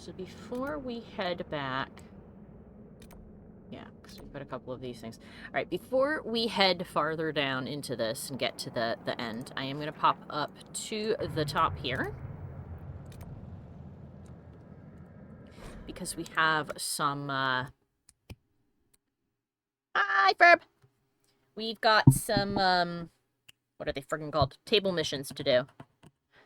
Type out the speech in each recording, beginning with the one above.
So before we head back... Yeah, because we've got a couple of these things. Alright, before we head farther down into this and get to the end, I am going to pop up to the top here. Because we have some, Hi, Ferb! We've got some, what are they friggin' called? Table missions to do.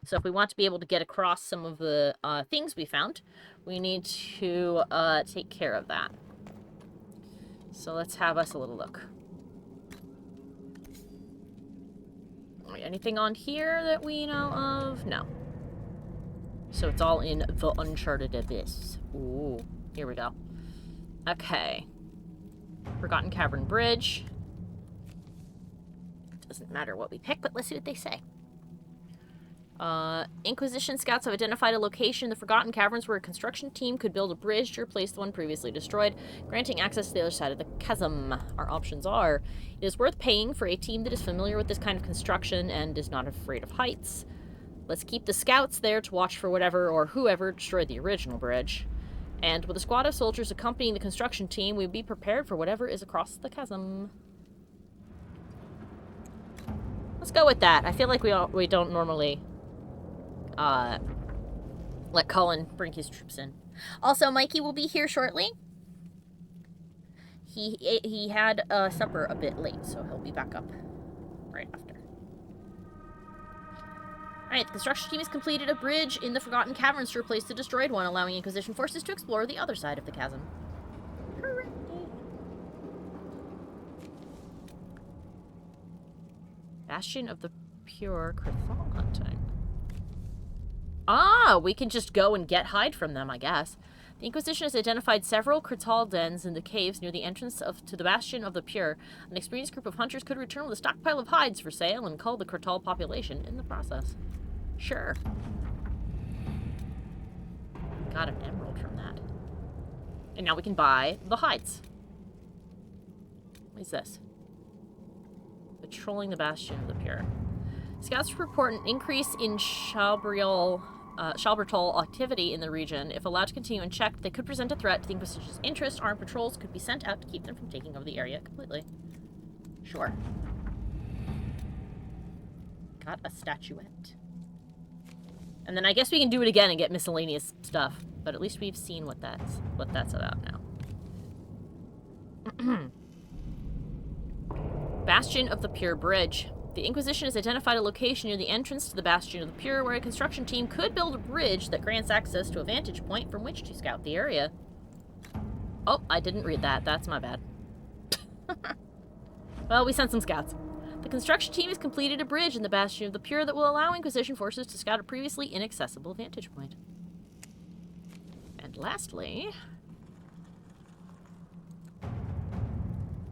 So if we want to be able to get across some of the, things we found, we need to, take care of that. So let's have us a little look. Anything on here that we know of? No. So it's all in the uncharted abyss. Ooh, here we go. Okay. Forgotten Cavern Bridge. Doesn't matter what we pick, but let's see what they say. Inquisition scouts have identified a location in the Forgotten Caverns where a construction team could build a bridge to replace the one previously destroyed, granting access to the other side of the chasm. Our options are: it is worth paying for a team that is familiar with this kind of construction and is not afraid of heights. Let's keep the scouts there to watch for whatever or whoever destroyed the original bridge. And with a squad of soldiers accompanying the construction team, we'll be prepared for whatever is across the chasm. Let's go with that. I feel like we don't normally let Cullen bring his troops in. Also, Mikey will be here shortly. He had supper a bit late, so he'll be back up right after. Alright, the construction team has completed a bridge in the Forgotten Caverns to replace the destroyed one, allowing Inquisition forces to explore the other side of the chasm. Hooray! Bastion of the Pure Crithal hunting. Ah, we can just go and get hide from them, I guess. The Inquisition has identified several Crithal dens in the caves near the entrance to the Bastion of the Pure. An experienced group of hunters could return with a stockpile of hides for sale and cull the Crithal population in the process. Sure. Got an emerald from that. And now we can buy the hides. What is this? Patrolling the Bastion of the Pure. Scouts report an increase in Shalbertol activity in the region. If allowed to continue unchecked, they could present a threat to the Inquisition's interest. Armed patrols could be sent out to keep them from taking over the area completely. Sure. Got a statuette. And then I guess we can do it again and get miscellaneous stuff. But at least we've seen what that's about now. Bastion of the Pure Bridge. The Inquisition has identified a location near the entrance to the Bastion of the Pure where a construction team could build a bridge that grants access to a vantage point from which to scout the area. Oh, I didn't read that. That's my bad. Well, we sent some scouts. The construction team has completed a bridge in the Bastion of the Pure that will allow Inquisition forces to scout a previously inaccessible vantage point. And lastly...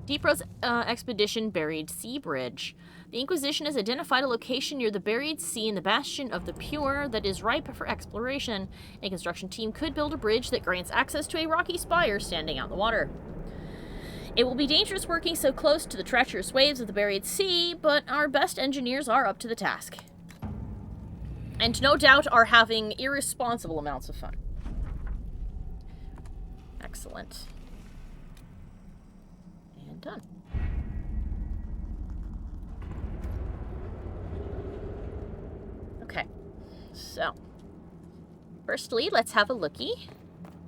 Deep Rose Expedition Buried Sea Bridge. The Inquisition has identified a location near the Buried Sea in the Bastion of the Pure that is ripe for exploration. A construction team could build a bridge that grants access to a rocky spire standing out in the water. It will be dangerous working so close to the treacherous waves of the Buried Sea, but our best engineers are up to the task. And no doubt are having irresponsible amounts of fun. Excellent. And done. Okay, so firstly, let's have a lookie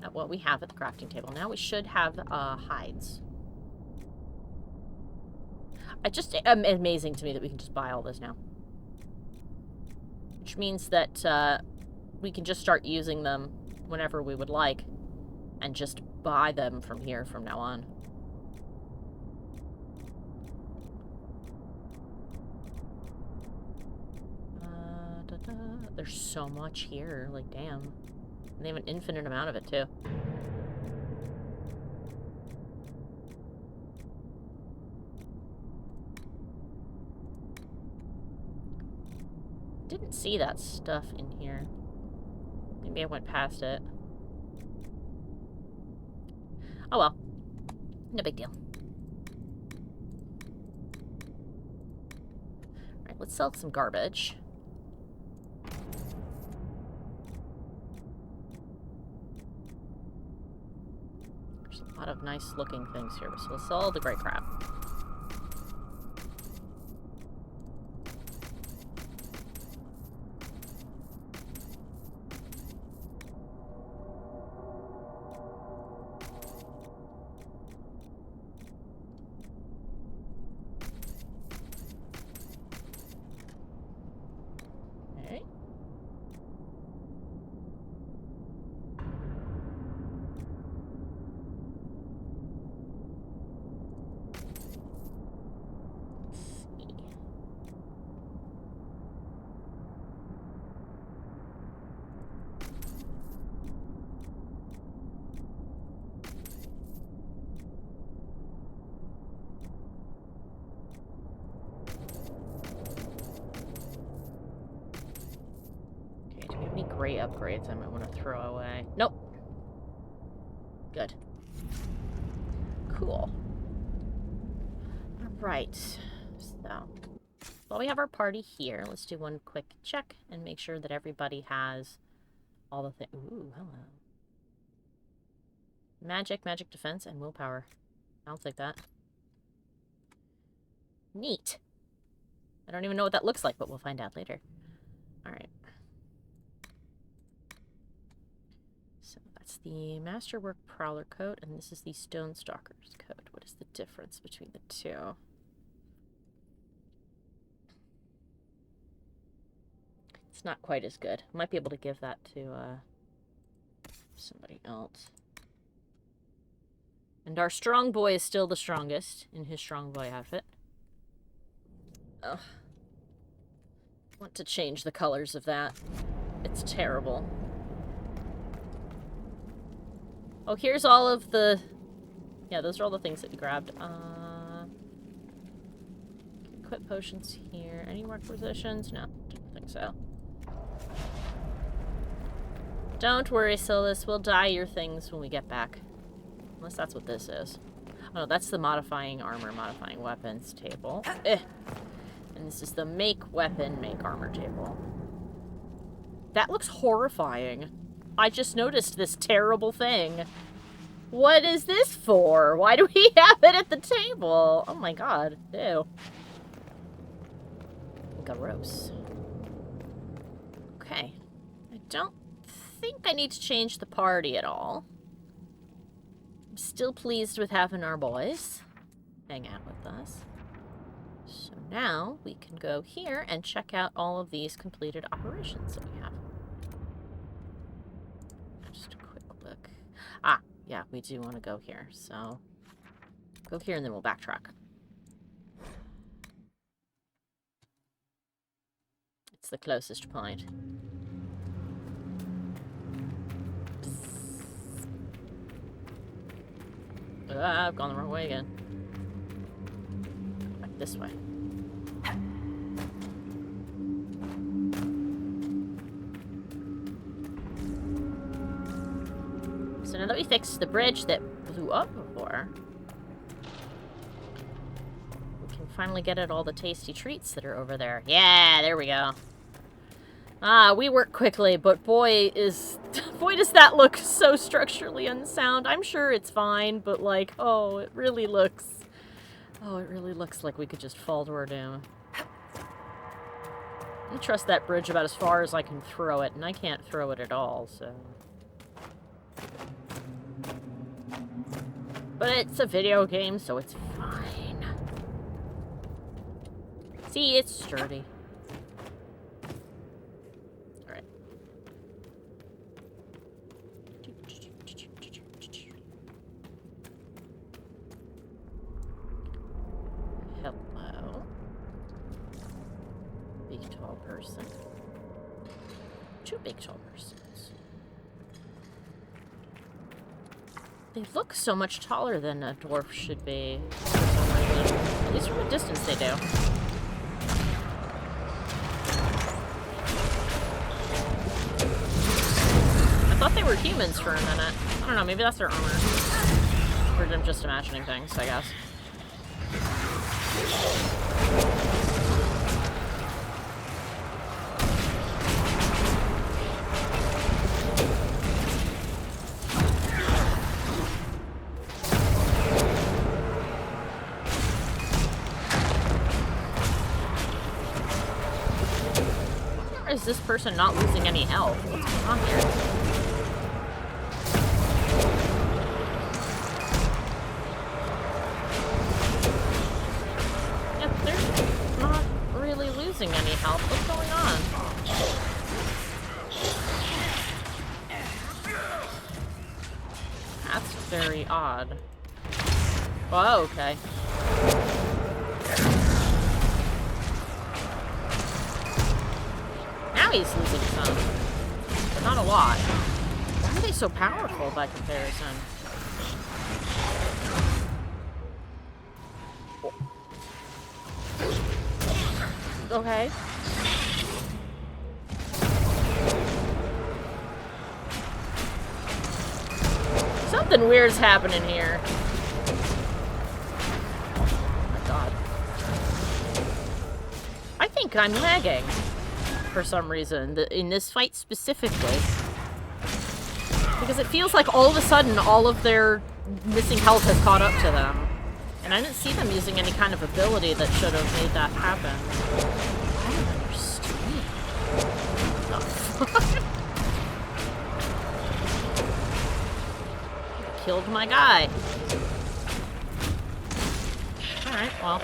at what we have at the crafting table. Now we should have hides. It's just amazing to me that we can just buy all this now. Which means that we can just start using them whenever we would like and just buy them from here from now on. There's so much here, like, damn. And they have an infinite amount of it, too. Didn't see that stuff in here. Maybe I went past it. Oh well. No big deal. Alright, let's sell some garbage. A lot of nice looking things here, so we'll sell the great crap. Gray upgrades I might want to throw away. Nope. Good. Cool. Alright. So, while we have our party here, let's do one quick check and make sure that everybody has all the things. Ooh, hello. Magic, magic defense, and willpower. I'll take that. Neat. I don't even know what that looks like, but we'll find out later. Alright. The Masterwork Prowler coat, and this is the Stone Stalker's coat. What is the difference between the two? It's not quite as good. I might be able to give that to somebody else. And our strong boy is still the strongest in his strong boy outfit. Ugh. I want to change the colors of that. It's terrible. Oh, here's all of the... Yeah, those are all the things that we grabbed. Equip potions here. Any more requisitions? No, don't think so. Don't worry, Silas. We'll dye your things when we get back. Unless that's what this is. Oh, no, that's the modifying armor, modifying weapons table. And this is the make weapon, make armor table. That looks horrifying. I just noticed this terrible thing. What is this for? Why do we have it at the table? Oh my god. Ew. Gross. Okay. I don't think I need to change the party at all. I'm still pleased with having our boys hang out with us. So now we can go here and check out all of these completed operations that we have. Just a quick look. Ah, yeah, we do want to go here. So go here and then we'll backtrack. It's the closest point. Ah, I've gone the wrong way again. Back this way. So now that we fixed the bridge that blew up before, we can finally get at all the tasty treats that are over there. Yeah, there we go. Ah, we work quickly, but boy does that look so structurally unsound. I'm sure it's fine, but like, oh, it really looks like we could just fall to our doom. I trust that bridge about as far as I can throw it, and I can't throw it at all, so. But it's a video game, so it's fine. See, it's sturdy. Alright. Hello. Big tall person. Two big tall persons. They look so much taller than a dwarf should be. At least from a distance they do. I thought they were humans for a minute. I don't know, maybe that's their armor. Or I'm just imagining things, I guess. Why is this person not losing any health? What's going on here? Yep, they're not really losing any health. What's going on? That's very odd. Oh, okay. Now he's losing some, but not a lot. Why are they so powerful by comparison? Okay. Something weird's happening here. Oh my god. I think I'm lagging. For some reason, in this fight specifically. Because it feels like all of a sudden all of their missing health has caught up to them. And I didn't see them using any kind of ability that should have made that happen. I don't understand. What the fuck? Killed my guy. Alright, well.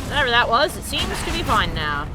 Whatever that was, it seems to be fine now.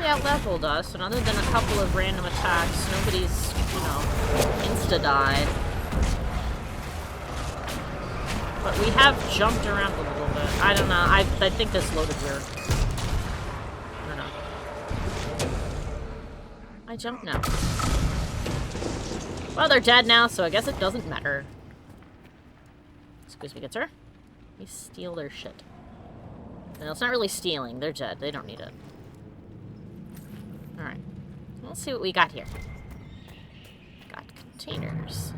Out-leveled us, and other than a couple of random attacks, nobody's, you know, insta-died. But we have jumped around a little bit. I don't know. I think this loaded weird. I don't know. I jumped now. Well, they're dead now, so I guess it doesn't matter. Excuse me, good sir. We steal their shit. No, it's not really stealing. They're dead. They don't need it. Alright. Let's see what we got here. Got containers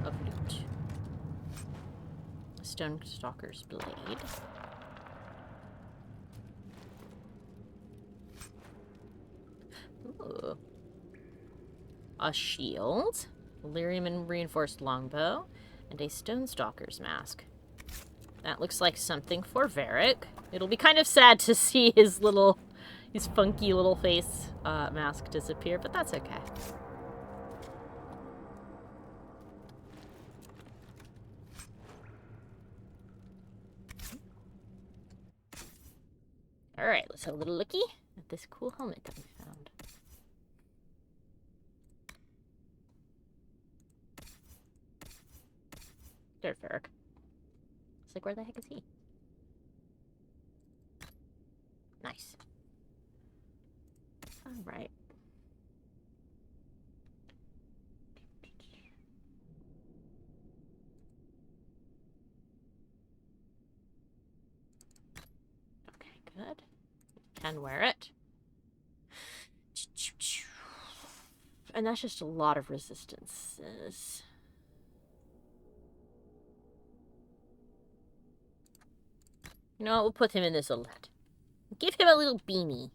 of loot. Stone Stalker's Blade. Ooh. A shield. Lyrium and reinforced longbow. And a Stone Stalker's mask. That looks like something for Varric. It'll be kind of sad to see his funky little face mask disappear, but that's okay. Alright, let's have a little looky at this cool helmet that we found. There's Varric. It's like, where the heck is he? Nice. Alright. Okay, good. Can wear it. And that's just a lot of resistances. You know what? We'll put him in this alert. Give him a little beanie.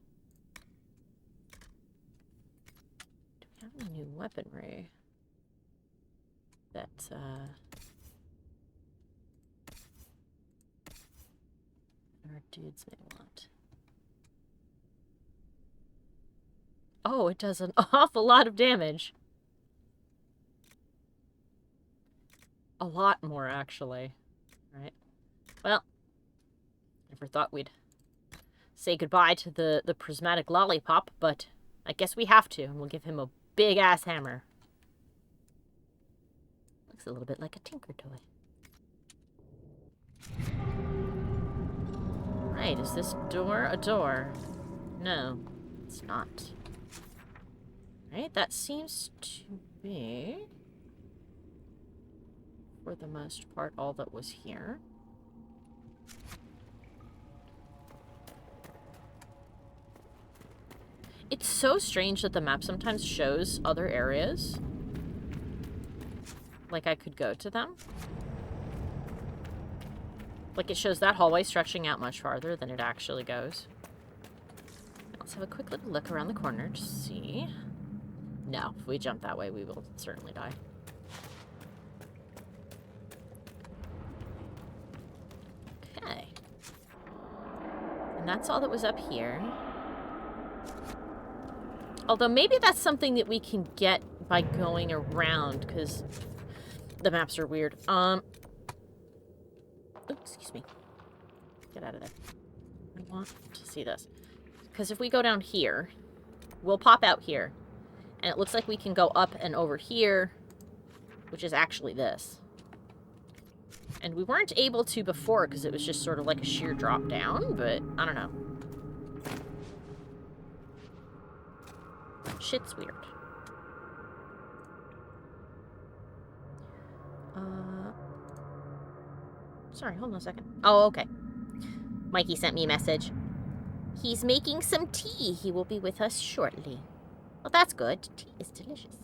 Do we have any new weaponry that, our dudes may want? Oh, it does an awful lot of damage. A lot more, actually. Right. Well, never thought we'd say goodbye to the prismatic lollipop, but I guess we have to, and we'll give him a big-ass hammer. Looks a little bit like a tinker toy. Right, is this door a door? No, it's not. Right, that seems to be for the most part, all that was here. It's so strange that the map sometimes shows other areas. Like I could go to them. Like it shows that hallway stretching out much farther than it actually goes. Let's have a quick little look around the corner to see. No, if we jump that way, we will certainly die. Okay. And that's all that was up here. Although maybe that's something that we can get by going around, because the maps are weird. Oops, excuse me. Get out of there. I want to see this. Because if we go down here, we'll pop out here. And it looks like we can go up and over here, which is actually this. And we weren't able to before because it was just sort of like a sheer drop down, but I don't know. Shit's weird. Sorry, hold on a second. Oh, okay. Mikey sent me a message. He's making some tea. He will be with us shortly. Well, that's good. Tea is delicious.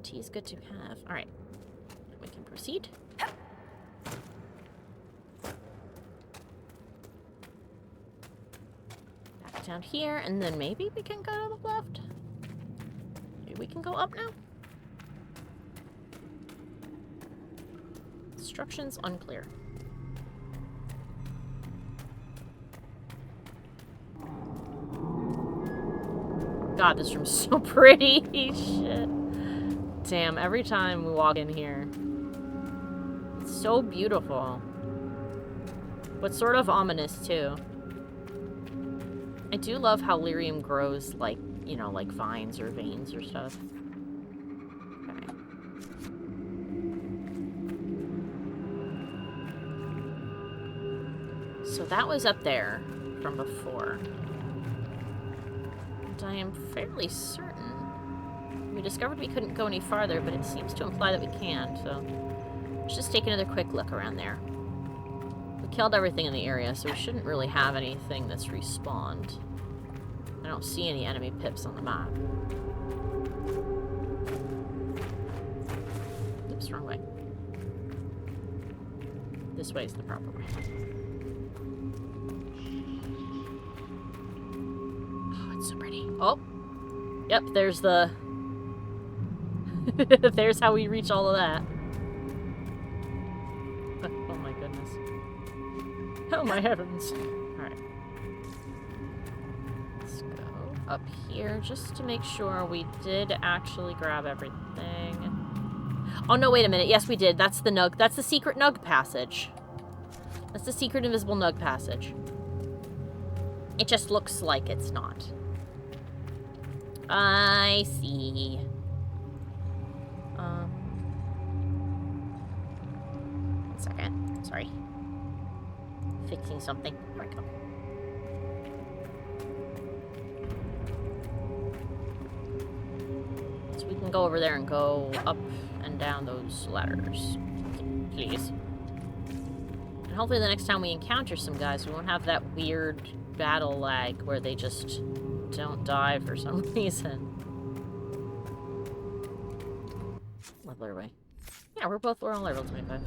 Tea is good to have. All right. We can proceed. Back down here, and then maybe we can go to the left. Maybe we can go up now. Instructions unclear. God, this room's so pretty. Shit. Damn, every time we walk in here. It's so beautiful. But sort of ominous, too. I do love how lyrium grows, like, you know, like vines or veins or stuff. Okay. So that was up there from before. I am fairly certain we discovered we couldn't go any farther, but it seems to imply that we can, so let's just take another quick look around there. We killed everything in the area, so we shouldn't really have anything that's respawned. I don't see any enemy pips on the map. Oops, wrong way. This way is the proper way. So pretty. Oh, yep, there's the... there's how we reach all of that. Oh my goodness. Oh my heavens. Alright. Let's go up here just to make sure we did actually grab everything. Oh no, wait a minute. Yes, we did. That's the nug. That's the secret nug passage. That's the secret invisible nug passage. It just looks like it's not. I see. One second. Sorry. Fixing something. There we go. So we can go over there and go up and down those ladders. Please. And hopefully the next time we encounter some guys, we won't have that weird battle lag where they just don't die for some reason. Leveler way. Yeah, we're all level 25.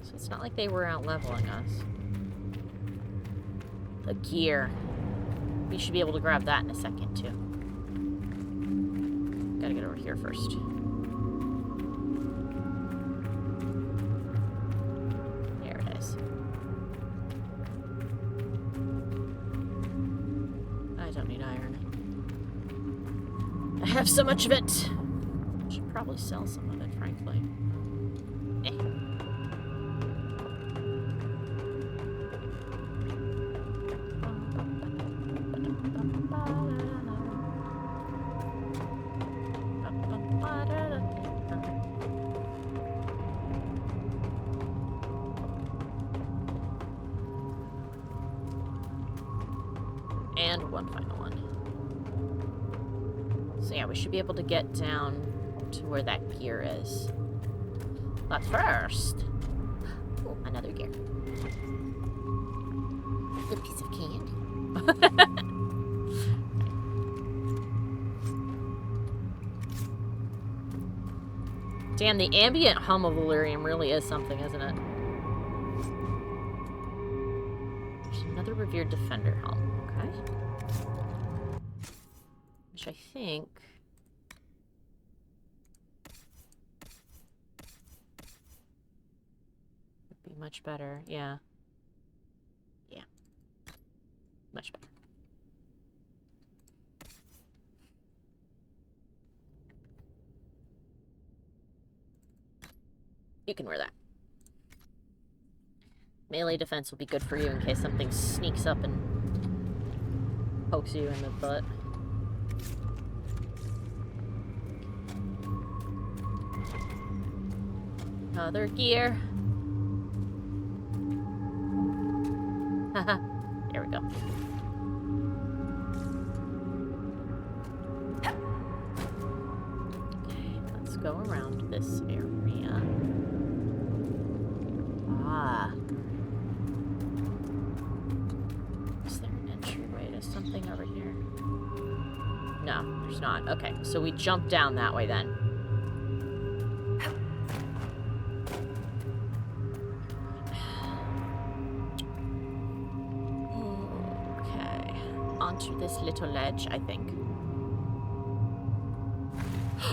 So it's not like they were out leveling us. The gear. We should be able to grab that in a second too. Gotta get over here first. I have so much of it. Should probably sell some of it, frankly. And one final one. So yeah, we should be able to get down to where that gear is. But first... Oh, another gear. A piece of candy. Damn, the ambient hum of Illyrium really is something, isn't it? There's another revered defender helm, okay. Which I think... would be much better, yeah. Yeah. Much better. You can wear that. Melee defense will be good for you in case something sneaks up and pokes you in the butt. Other gear. Haha. There we go. Okay, let's go around this area. Ah. Is there an entryway to something over here? No, there's not. Okay, so we jump down that way then. Okay. Onto this little ledge, I think.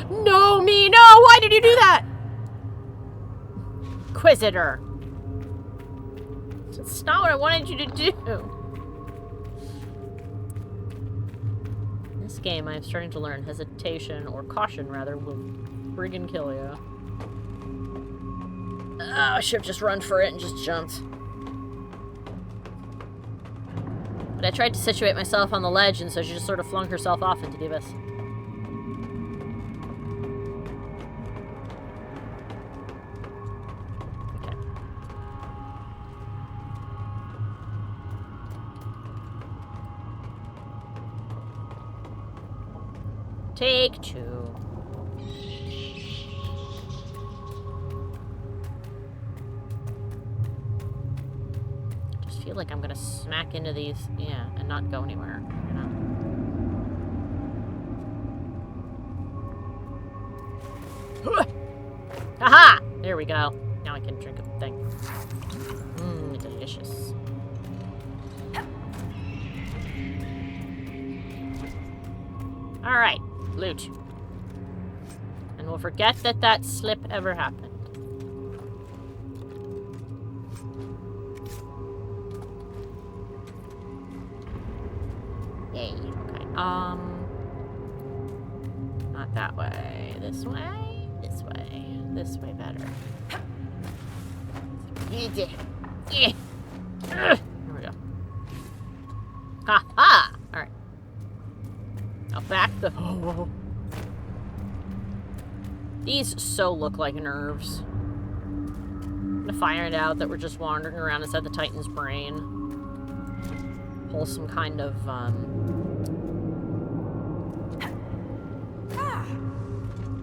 No, me, no! Why did you do that? Inquisitor. That's not what I wanted you to do. In this game, I am starting to learn hesitation, or caution rather, will friggin' kill you. Oh, I should have just run for it and just jumped. But I tried to situate myself on the ledge, and so she just sort of flung herself off into the abyss. Take two. Just feel like I'm gonna smack into these, yeah, and not go anywhere, you know? Haha! There we go. Now I can drink a thing. Mmm, delicious. Alright. Loot. And we'll forget that that slip ever happened. Yay. Okay. Not that way. This way? This way. This way better. Here we go. Ha ha! Alright. Now back the... Oh. These so look like nerves. I'm gonna find out that we're just wandering around inside the Titan's brain. Pull some kind of,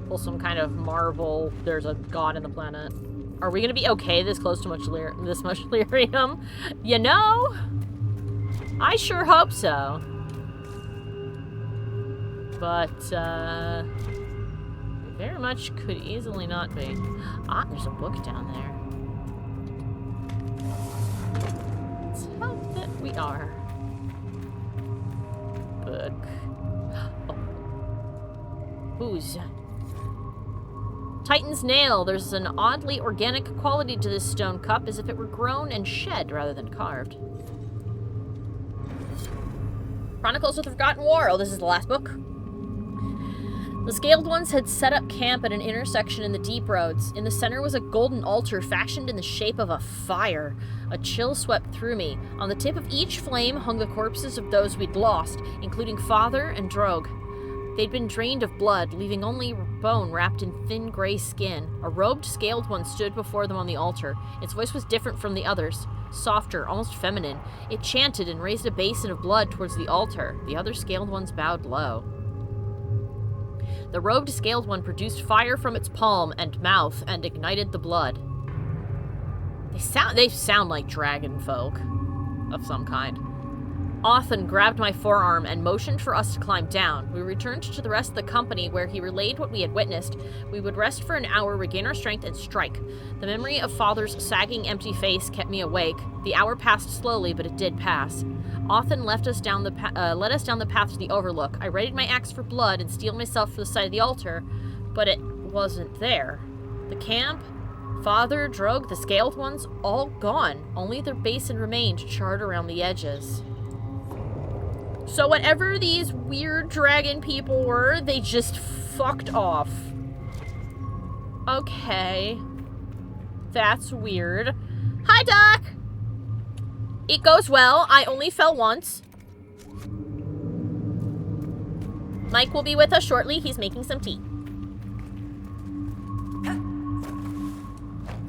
pull some kind of marvel. There's a god in the planet. Are we gonna be okay this close to this much lyrium? You know? I sure hope so. But, very much could easily not be. Ah, there's a book down there. Let's hope that we are. Book. Oh. Who's? Titan's nail. There's an oddly organic quality to this stone cup, as if it were grown and shed rather than carved. Chronicles of the Forgotten War. Oh, this is the last book. The Scaled Ones had set up camp at an intersection in the deep roads. In the center was a golden altar fashioned in the shape of a fire. A chill swept through me. On the tip of each flame hung the corpses of those we'd lost, including Father and Drogue. They'd been drained of blood, leaving only bone wrapped in thin gray skin. A robed Scaled One stood before them on the altar. Its voice was different from the others. Softer, almost feminine. It chanted and raised a basin of blood towards the altar. The other Scaled Ones bowed low. The robed scaled one produced fire from its palm and mouth and ignited the blood. They sound like dragon folk of some kind. Othen grabbed my forearm and motioned for us to climb down. We returned to the rest of the company, where he relayed what we had witnessed. We would rest for an hour, regain our strength, and strike. The memory of Father's sagging, empty face kept me awake. The hour passed slowly, but it did pass. Othen led us down the path to the overlook. I readied my axe for blood and steeled myself for the side of the altar, but it wasn't there. The camp, Father, Drogue, the scaled ones, all gone. Only their basin remained, charred around the edges. So whatever these weird dragon people were, they just fucked off. Okay. That's weird. Hi, Doc! It goes well. I only fell once. Mike will be with us shortly. He's making some tea.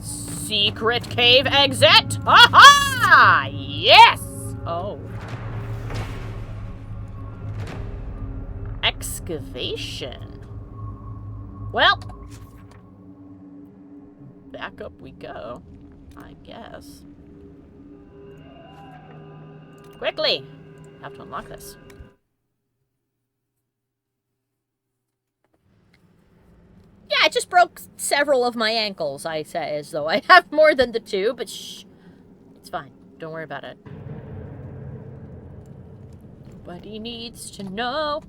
Secret cave exit! Ha-ha! Yes! Oh. Excavation. Well, back up we go, I guess. Quickly! Have to unlock this. Yeah, I just broke several of my ankles, I say, as though I have more than the two, but shh. It's fine. Don't worry about it. Nobody needs to know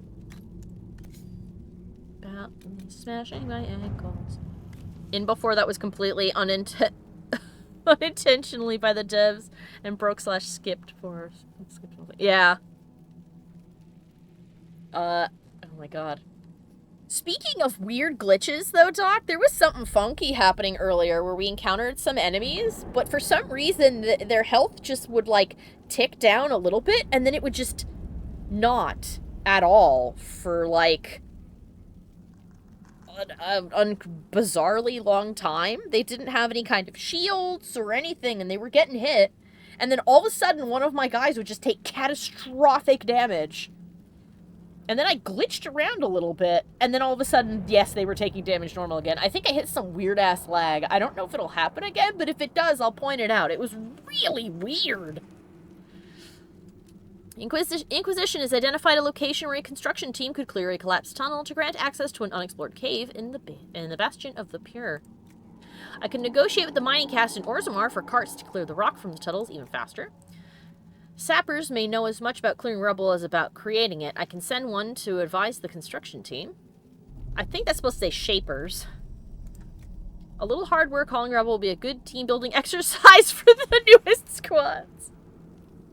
about me smashing my ankles. In before that was completely unintentionally by the devs and broke/skipped for. Yeah. Oh my god. Speaking of weird glitches, though, Doc, there was something funky happening earlier where we encountered some enemies, but for some reason their health just would, like, tick down a little bit, and then it would just not at all for, like, a bizarrely long time. They didn't have any kind of shields or anything, and they were getting hit, and then all of a sudden one of my guys would just take catastrophic damage. And then I glitched around a little bit, and then all of a sudden, yes, they were taking damage normal again. I think I hit some weird-ass lag. I don't know if it'll happen again, but if it does, I'll point it out. It was really weird. Inquisition has identified a location where a construction team could clear a collapsed tunnel to grant access to an unexplored cave in the Bastion of the Pure. I can negotiate with the mining cast in Orzammar for carts to clear the rock from the tunnels even faster. Sappers may know as much about clearing rubble as about creating it. I can send one to advise the construction team. I think that's supposed to say shapers. A little hard work hauling rubble will be a good team-building exercise for the newest squads.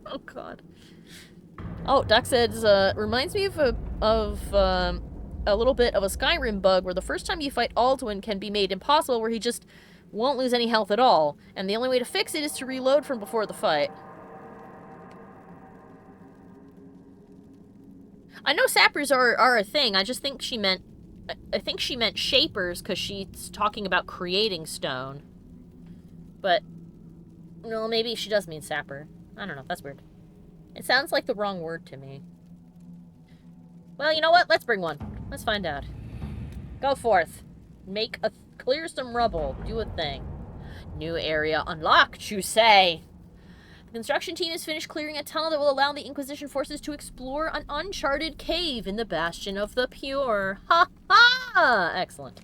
Oh, God. Oh, Doc says, reminds me of a little bit of a Skyrim bug where the first time you fight Alduin can be made impossible, where he just won't lose any health at all. And the only way to fix it is to reload from before the fight. I know sappers are a thing. I just think she meant... I think she meant shapers because she's talking about creating stone. But, well, maybe she does mean sapper. I don't know. That's weird. It sounds like the wrong word to me. Well, you know what? Let's bring one. Let's find out. Go forth. Clear some rubble. Do a thing. New area unlocked, you say? The construction team has finished clearing a tunnel that will allow the Inquisition forces to explore an uncharted cave in the Bastion of the Pure. Ha ha! Excellent.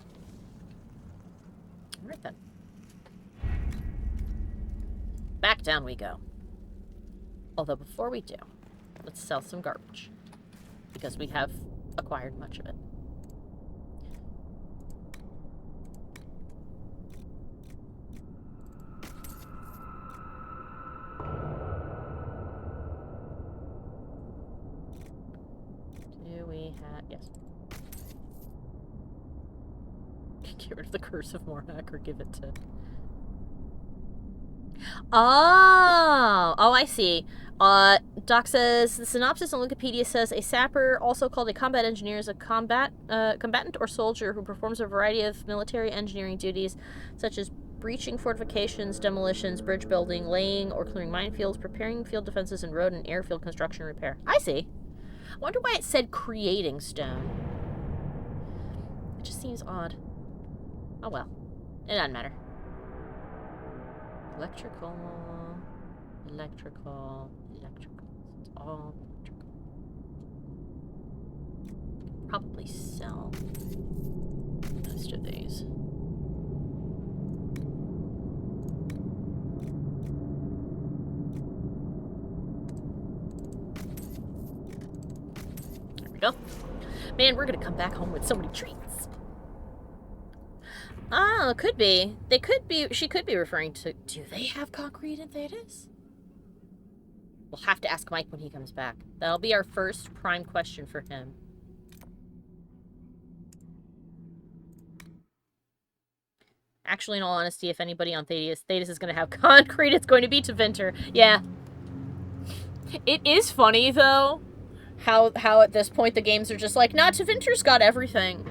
Alright then. Back down we go. Although before we do, let's sell some garbage. Because we have acquired much of it. Yes. Get rid of the Curse of Morhac or give it to... Oh, I see. Doc says, the synopsis on Wikipedia says, a sapper, also called a combat engineer, is a combatant or soldier who performs a variety of military engineering duties, such as breaching fortifications, demolitions, bridge building, laying or clearing minefields, preparing field defenses, and road and airfield construction and repair. I see. I wonder why it said creating stone. just seems odd. Oh well. It doesn't matter. Electrical. Electrical. Electrical. It's all electrical. Probably sell most of these. There we go. Man, we're gonna come back home with so many treats. Oh, could be. They could be. She could be referring to. Do they have concrete in Thedas? We'll have to ask Mike when he comes back. That'll be our first prime question for him. Actually, in all honesty, if anybody on Thedas is going to have concrete, it's going to be Tevinter. Yeah. It is funny, though, how at this point the games are just like, nah, Tevinter's got everything.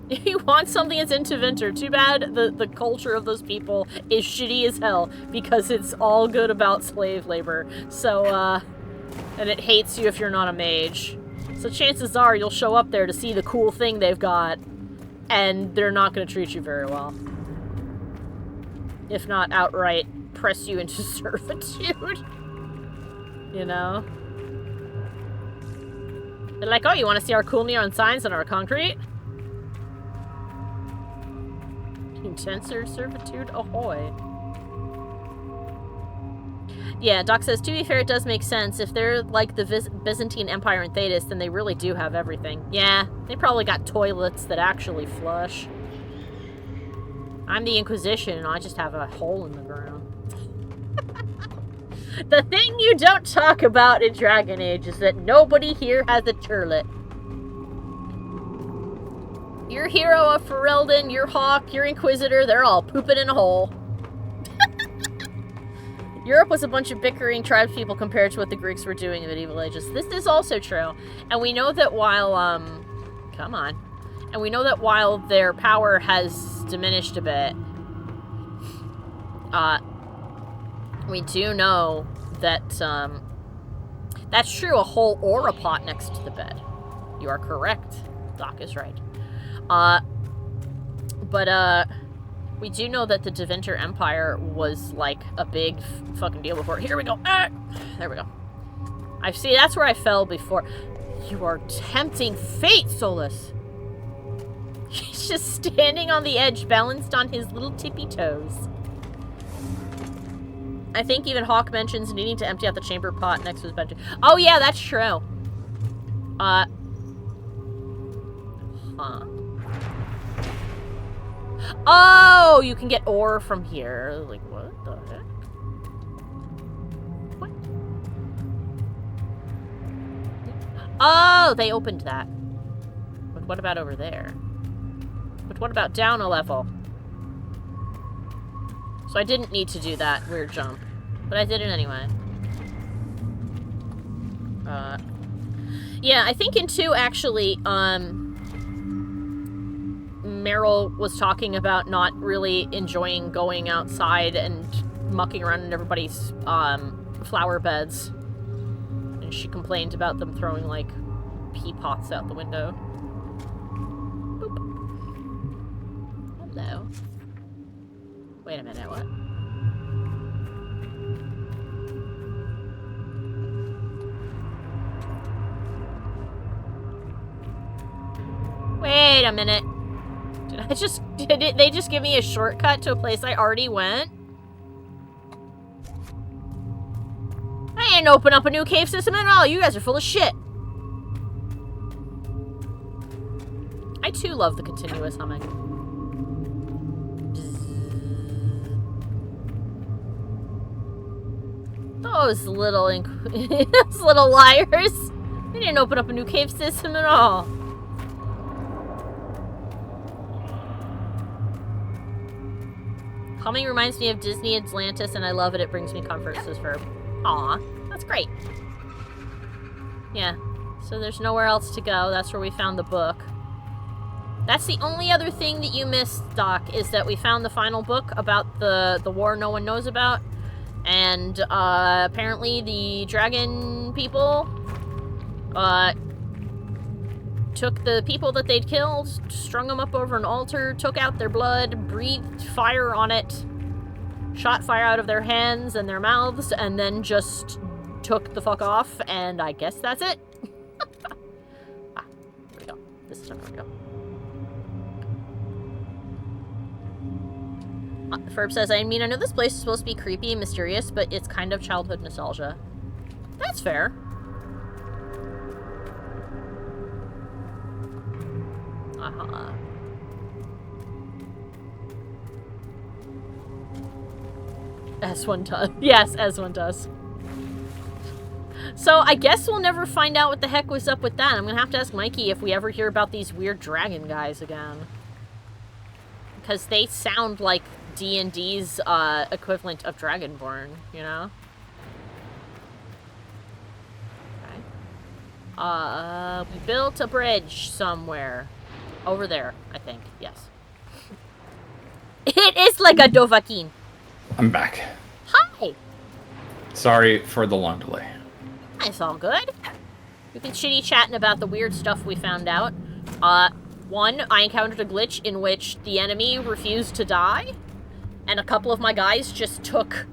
If you want something that's in Tevinter, too bad the culture of those people is shitty as hell, because it's all good about slave labor. So, and it hates you if you're not a mage. So chances are you'll show up there to see the cool thing they've got, and they're not going to treat you very well. If not outright press you into servitude. You know? They're like, oh, you want to see our cool neon signs on our concrete? Intenser servitude ahoy. Yeah, Doc says, to be fair, it does make sense. If they're like the Byzantine Empire in Thedas, then they really do have everything. Yeah, they probably got toilets that actually flush. I'm the Inquisition, and I just have a hole in the ground. The thing you don't talk about in Dragon Age is that nobody here has a turlet. Your hero of Ferelden, your Hawk, your Inquisitor, they're all pooping in a hole. Europe was a bunch of bickering tribespeople compared to what the Greeks were doing in the medieval ages. This is also true. And we know that while, come on. And we know that while their power has diminished a bit, we do know that, that's true, a whole aura pot next to the bed. You are correct. Doc is right. We do know that the Tevinter Empire was, like, a big fucking deal before. Here we go. Ah! There we go. I see, that's where I fell before. You are tempting fate, Solus. He's just standing on the edge, balanced on his little tippy toes. I think even Hawk mentions needing to empty out the chamber pot next to his bedroom. Oh, yeah, that's true. Huh. Oh, you can get ore from here. Like, what the heck? What? Oh, they opened that. But what about over there? But what about down a level? So I didn't need to do that weird jump. But I did it anyway. Yeah, I think in 2, actually, Meryl was talking about not really enjoying going outside and mucking around in everybody's flower beds. And she complained about them throwing, like, pea pots out the window. Boop. Hello. Wait a minute, what? Wait a minute. Did they just give me a shortcut to a place I already went? I didn't open up a new cave system at all. You guys are full of shit. I too love the continuous humming. Those little those little liars. They didn't open up a new cave system at all. Humming reminds me of Disney Atlantis, and I love it. It brings me comfort, says Verb. Aw, that's great. Yeah, so there's nowhere else to go. That's where we found the book. That's the only other thing that you missed, Doc, is that we found the final book about the war no one knows about. And, apparently the dragon people, took the people that they'd killed, strung them up over an altar, took out their blood, breathed fire on it, shot fire out of their hands and their mouths, and then just took the fuck off, and I guess that's it. Here we go. This is where we go. Ferb says, I mean, I know this place is supposed to be creepy and mysterious, but it's kind of childhood nostalgia. That's fair. Uh-huh. As one does. Yes, as one does. So, I guess we'll never find out what the heck was up with that. I'm gonna have to ask Mikey if we ever hear about these weird dragon guys again. Because they sound like D&D's equivalent of Dragonborn, you know? Okay. We built a bridge somewhere. Over there, I think. Yes. It is like a Dovahkiin. I'm back. Hi! Sorry for the long delay. It's all good. We've been chitty-chatting about the weird stuff we found out. One, I encountered a glitch in which the enemy refused to die, and a couple of my guys just took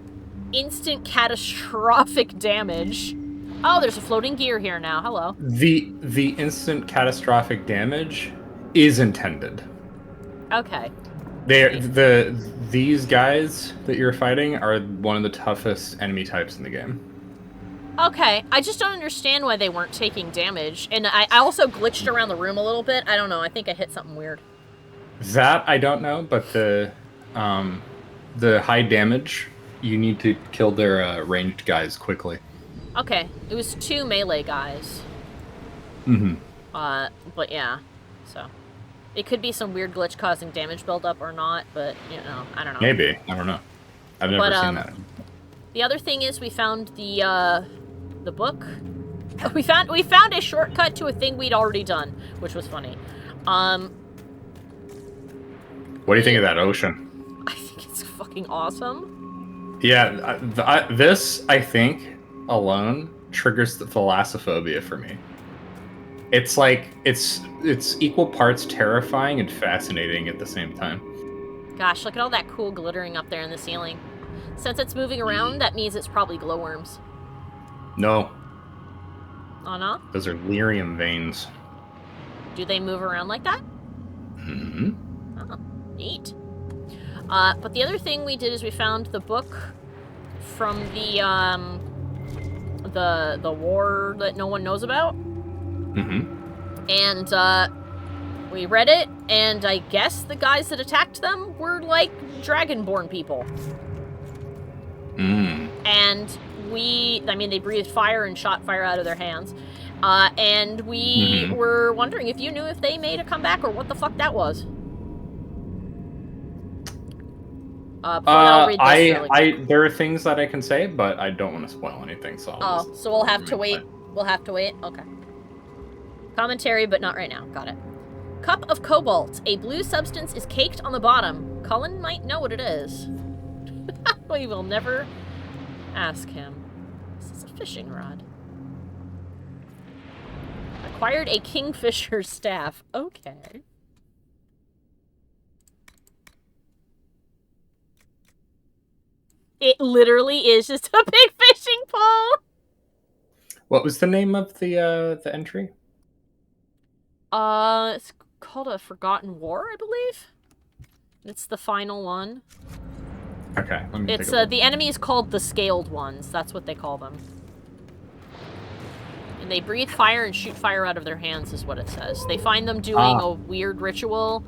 instant catastrophic damage. Oh, there's a floating gear here now. Hello. The instant catastrophic damage is intended. Okay. These guys that you're fighting are one of the toughest enemy types in the game. Okay, I just don't understand why they weren't taking damage. And I also glitched around the room a little bit. I don't know, I think I hit something weird. That I don't know, but the high damage, you need to kill their ranged guys quickly. Okay, it was 2 melee guys. Mm-hmm. But yeah, so. It could be some weird glitch causing damage buildup or not, but, you know, I don't know. Maybe, I don't know. I've never seen that. The other thing is we found the book. We found a shortcut to a thing we'd already done, which was funny. What do you think of that ocean? I think it's fucking awesome. Yeah, this, I think, alone triggers the thalassophobia for me. It's like, it's equal parts terrifying and fascinating at the same time. Gosh, look at all that cool glittering up there in the ceiling. Since it's moving around, that means it's probably glowworms. No. Oh, no? Those are lyrium veins. Do they move around like that? Mm-hmm. Oh, neat. But the other thing we did is we found the book from the war that no one knows about. Mm-hmm. And, we read it, and I guess the guys that attacked them were, like, Dragonborn people. Mm. And they breathed fire and shot fire out of their hands. And we were wondering if you knew if they made a comeback or what the fuck that was. There are things that I can say, but I don't want to spoil anything, so so we'll have to wait. We'll have to wait? Okay. Commentary, but not right now. Got it. Cup of cobalt. A blue substance is caked on the bottom. Cullen might know what it is. We will never ask him. This is a fishing rod. Acquired a kingfisher staff. Okay. It literally is just a big fishing pole. What was the name of the entry? It's called A Forgotten War, I believe. It's the final one. Okay, let me It's the enemy is called the Scaled Ones. That's what they call them. And they breathe fire and shoot fire out of their hands, is what it says. They find them doing a weird ritual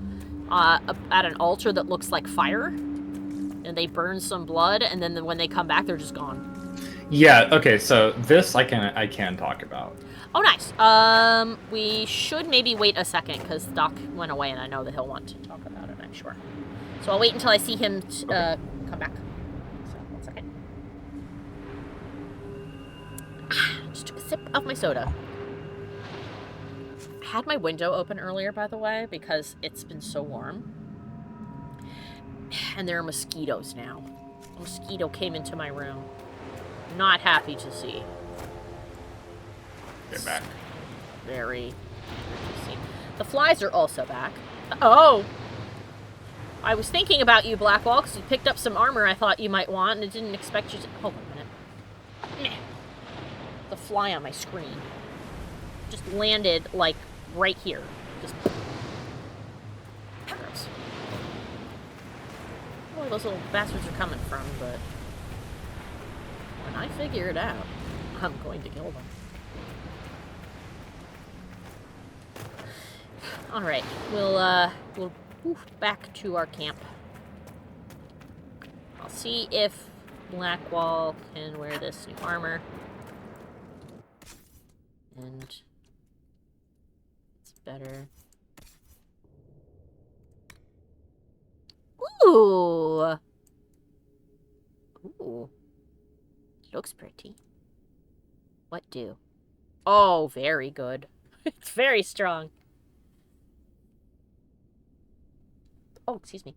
at an altar that looks like fire, and they burn some blood, and then when they come back, they're just gone. Yeah. Okay. So this I can talk about. Oh, nice. We should maybe wait a second because Doc went away, and I know that he'll want to talk about it. I'm sure. So I'll wait until I see him come back. So 1 second. Just took a sip of my soda. I had my window open earlier, by the way, because it's been so warm. And there are mosquitoes now. A mosquito came into my room. Not happy to see. Get back. Very happy to see. The flies are also back. Oh! I was thinking about you, Blackwall, because you picked up some armor I thought you might want, and I didn't expect you to... Hold on a minute. Meh. The fly on my screen just landed, like, right here. Just... Gross. Where those little bastards are coming from, but... when I figure it out, I'm going to kill them. Alright, we'll back to our camp. I'll see if Blackwall can wear this new armor. And it's better. Ooh! Ooh. Looks pretty. What do? Oh, very good. It's very strong. Oh, excuse me.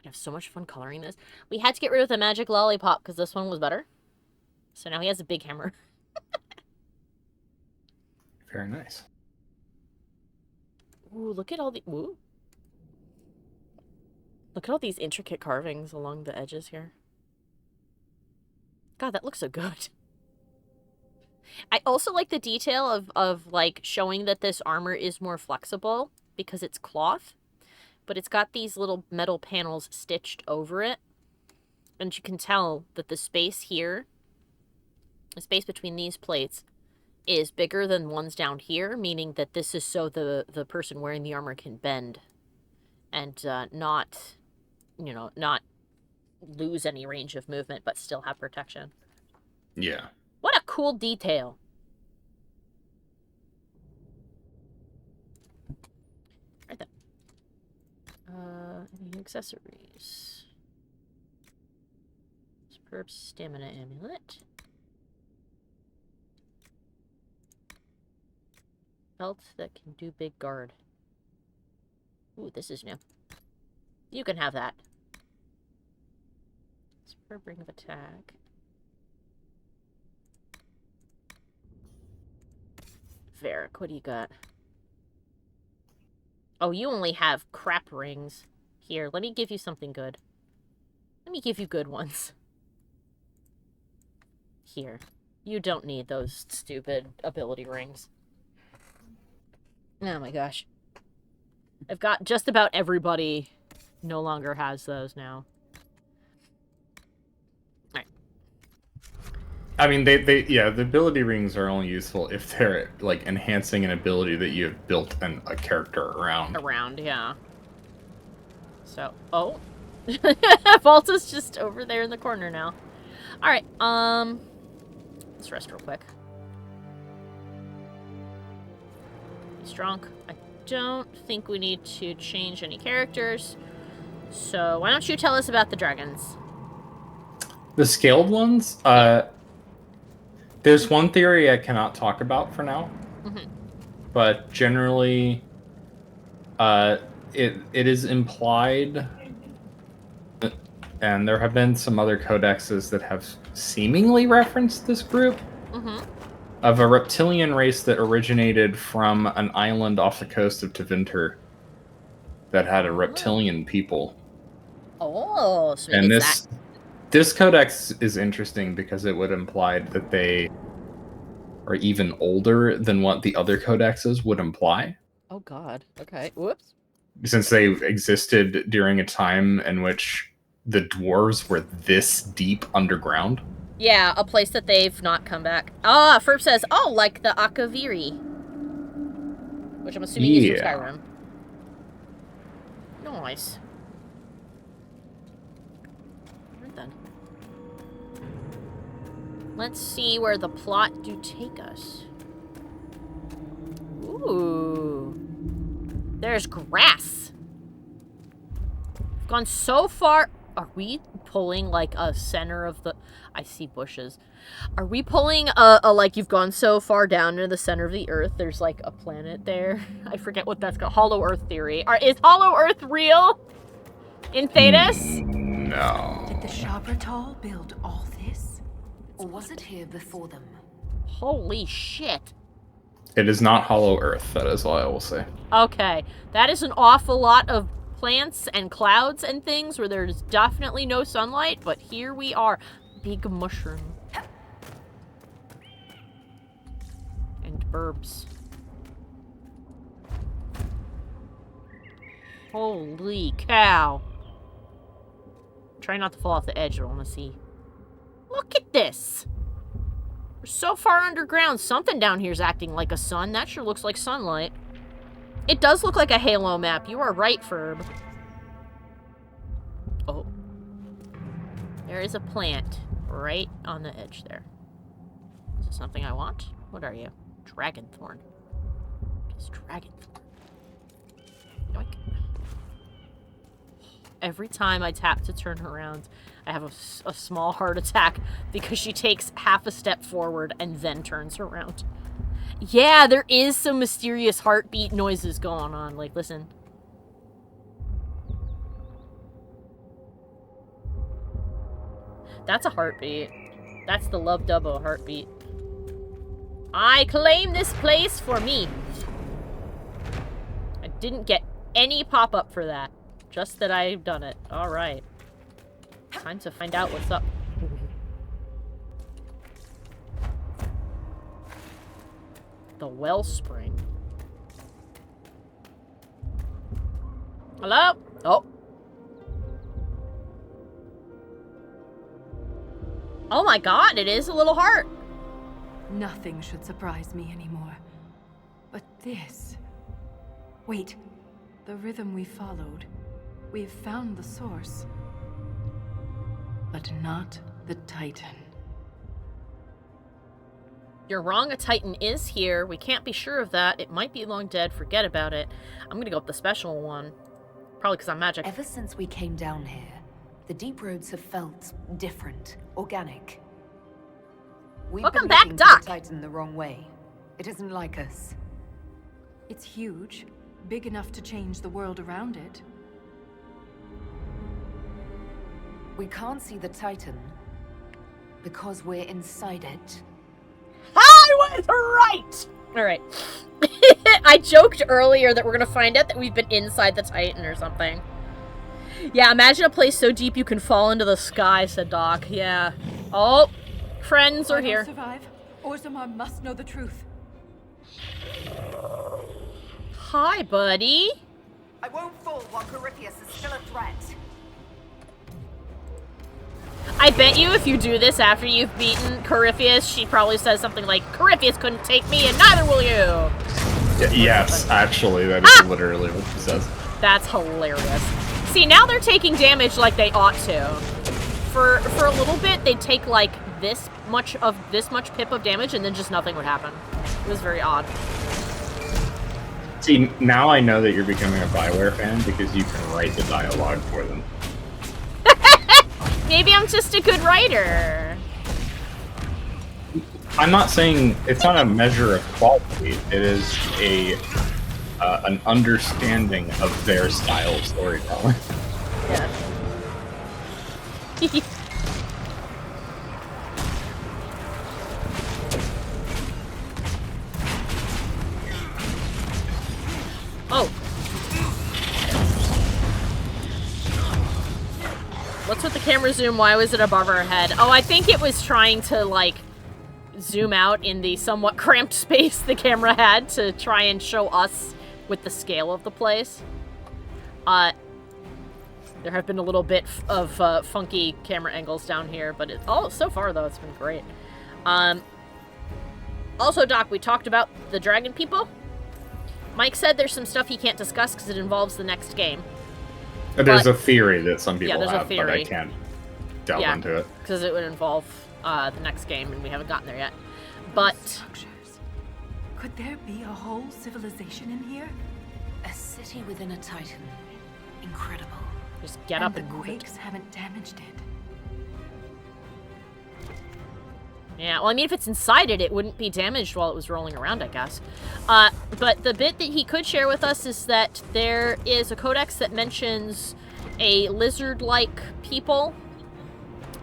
I have so much fun coloring this. We had to get rid of the magic lollipop because this one was better. So now he has a big hammer. Very nice. Ooh, look at all the... Ooh. Look at all these intricate carvings along the edges here. God, that looks so good. I also like the detail of like, showing that this armor is more flexible because it's cloth. But it's got these little metal panels stitched over it. And you can tell that the space here, the space between these plates, is bigger than ones down here, meaning that this is so the person wearing the armor can bend and not, you know, not lose any range of movement, but still have protection. Yeah. What a cool detail. Right then. Any accessories? Superb stamina amulet. Belt that can do big guard. Ooh, this is new. You can have that. Superb ring of attack. Varric, what do you got? Oh, you only have crap rings. Here, let me give you something good. Let me give you good ones. Here. You don't need those stupid ability rings. Oh my gosh. I've got just about everybody no longer has those now. Alright. I mean, yeah, the ability rings are only useful if they're, like, enhancing an ability that you have built a character around. Yeah. So, oh. Volta's just over there in the corner now. Alright, let's rest real quick. He's drunk. I don't think we need to change any characters. So, why don't you tell us about the dragons? The scaled ones, there's one theory I cannot talk about for now. Mm-hmm. But generally, it is implied, and there have been some other codexes that have seemingly referenced this group, of a reptilian race that originated from an island off the coast of Tevinter that had a reptilian people. Oh, so maybe and it's this codex is interesting because it would imply that they are even older than what the other codexes would imply. Oh god. Okay. Whoops. Since they existed during a time in which the dwarves were this deep underground. Yeah, a place that they've not come back. Ah, Ferb says, oh, like the Akaviri. Which I'm assuming is from Skyrim. Nice. Right then. Let's see where the plot do take us. Ooh. There's grass. We've gone so far. Are we pulling like a center of the... I see bushes. Are we pulling a like you've gone so far down into the center of the earth, there's like a planet there? I forget what that's called. Hollow Earth theory. Is Hollow Earth real? In Thedas? No. Did the Shabratal build all this? Or was it here before them? Holy shit. It is not hollow earth, that is all I will say. Okay, that is an awful lot of plants and clouds and things where there's definitely no sunlight, but here we are. Big mushroom. And herbs. Holy cow. Try not to fall off the edge, I want to see. Look at this! We're so far underground, something down here is acting like a sun. That sure looks like sunlight. It does look like a halo map. You are right, Ferb. Oh. There is a plant right on the edge there. Is this something I want? What are you? Dragon thorn. What is dragon thorn? Yoink. Every time I tap to turn around, I have a small heart attack because she takes half a step forward and then turns around. Yeah, there is some mysterious heartbeat noises going on. Like, listen. That's a heartbeat. That's the Love Dubbo heartbeat. I claim this place for me. I didn't get any pop-up for that. Just that I've done it. Alright. Time to find out what's up. The wellspring. Hello? Oh. Oh my god, it is a little heart. Nothing should surprise me anymore. But this... Wait. The rhythm we followed. We've found the source. But not the Titan. You're wrong, a Titan is here. We can't be sure of that. It might be long dead. Forget about it. I'm gonna go with the special one. Probably because I'm magic. Ever since we came down here, the deep roads have felt different, organic. We've Welcome been back, looking Doc. for the Titan the wrong way. It isn't like us. It's huge. Big enough to change the world around it. We can't see the Titan because we're inside it. I was right! Alright. I joked earlier that we're gonna find out that we've been inside the Titan or something. Yeah, imagine a place so deep you can fall into the sky, said Doc. Yeah. Oh, friends are here. Survive. Orzammar must know the truth. Hi, buddy. I won't fall while Corypheus is still a threat. I bet you if you do this after you've beaten Corypheus, she probably says something like, Corypheus couldn't take me and neither will you! Yes, actually, that is literally what she says. That's hilarious. See, now they're taking damage like they ought to. For a little bit, they'd take like this much pip of damage and then just nothing would happen. It was very odd. See, now I know that you're becoming a Bioware fan because you can write the dialogue for them. Maybe I'm just a good writer. I'm not saying it's not a measure of quality. It is an understanding of their style of storytelling. Yeah. Oh. What's with the camera zoom? Why was it above our head? Oh, I think it was trying to, like, zoom out in the somewhat cramped space the camera had to try and show us with the scale of the place. There have been a little bit of funky camera angles down here, but so far, though, it's been great. Also, Doc, we talked about the dragon people. Mike said there's some stuff he can't discuss because it involves the next game. There's a theory that some people there's a have, but I can't delve into it. Because it would involve the next game, and we haven't gotten there yet. But Structures. Could there be a whole civilization in here? A city within a Titan. Incredible. just get up and the move it. quakes haven't damaged it. Yeah, well, I mean, if it's inside it, it wouldn't be damaged while it was rolling around, I guess. But the bit that he could share with us is that there is a codex that mentions a lizard-like people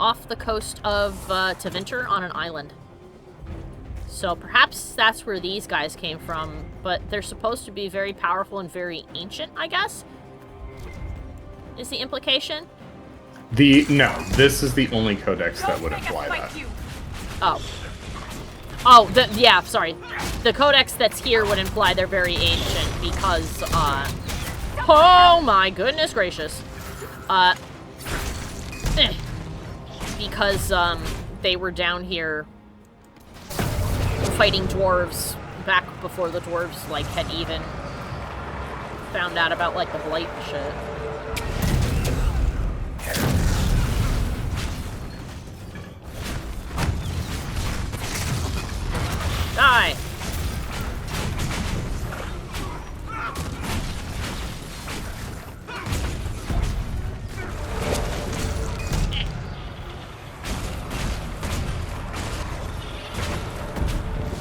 off the coast of Tevinter on an island. So perhaps that's where these guys came from, but they're supposed to be very powerful and very ancient, I guess? Is the implication? No, this is the only codex that would imply that. Oh. Oh, yeah, sorry. The codex that's here would imply they're very ancient because, oh my goodness gracious. Because, they were down here fighting dwarves back before the dwarves, like, had even found out about, like, the blight and shit. Die!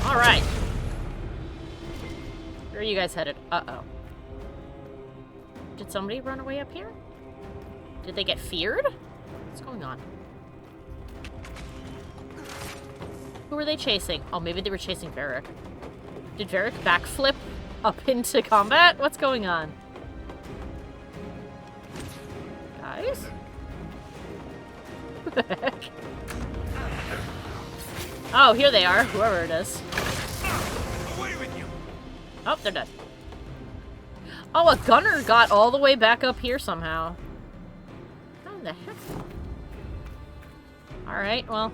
Alright. Where are you guys headed? Uh-oh. Did somebody run away up here? Did they get feared? What's going on? Who were they chasing? Oh, maybe they were chasing Varric. Did Varric backflip up into combat? What's going on? Guys? What the heck? Oh, here they are, whoever it is. Away with you. Oh, they're dead. Oh, a gunner got all the way back up here somehow. How the heck? Alright, well.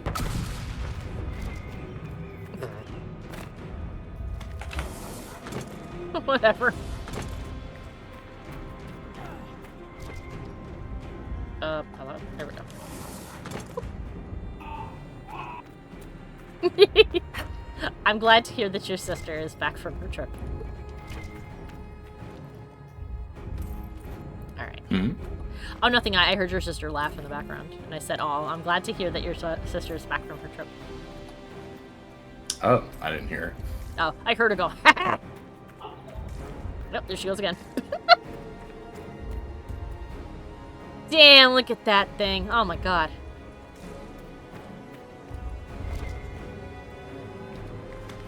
Whatever. Hello? There we go. I'm glad to hear that your sister is back from her trip. Alright. Hmm? Oh, nothing. I heard your sister laugh in the background. And I said, oh, I'm glad to hear that your sister is back from her trip. Oh, I didn't hear. Oh, I heard her go, Nope, there she goes again. Damn, look at that thing. Oh my god.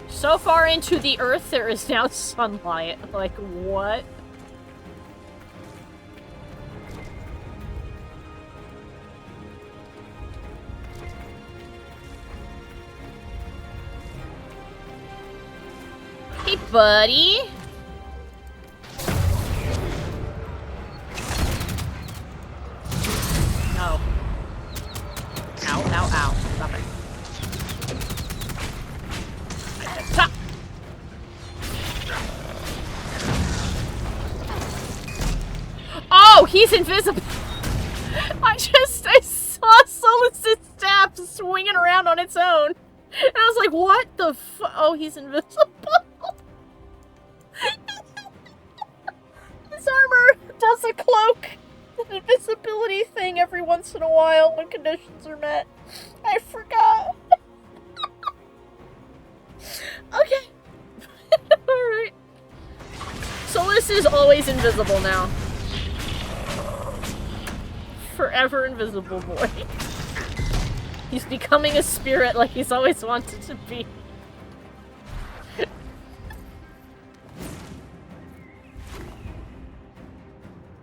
So far into the earth, there is now sunlight. Like, what? Hey, buddy. No. Ow, ow, ow. Stop it. Stop! Oh, he's invisible! I saw Solus's staff swinging around on its own. And I was like, what the oh, he's invisible. His armor does a cloak. An invisibility thing every once in a while when conditions are met. I forgot. Okay. Alright. Solus is always invisible now. Forever invisible boy. He's becoming a spirit like he's always wanted to be.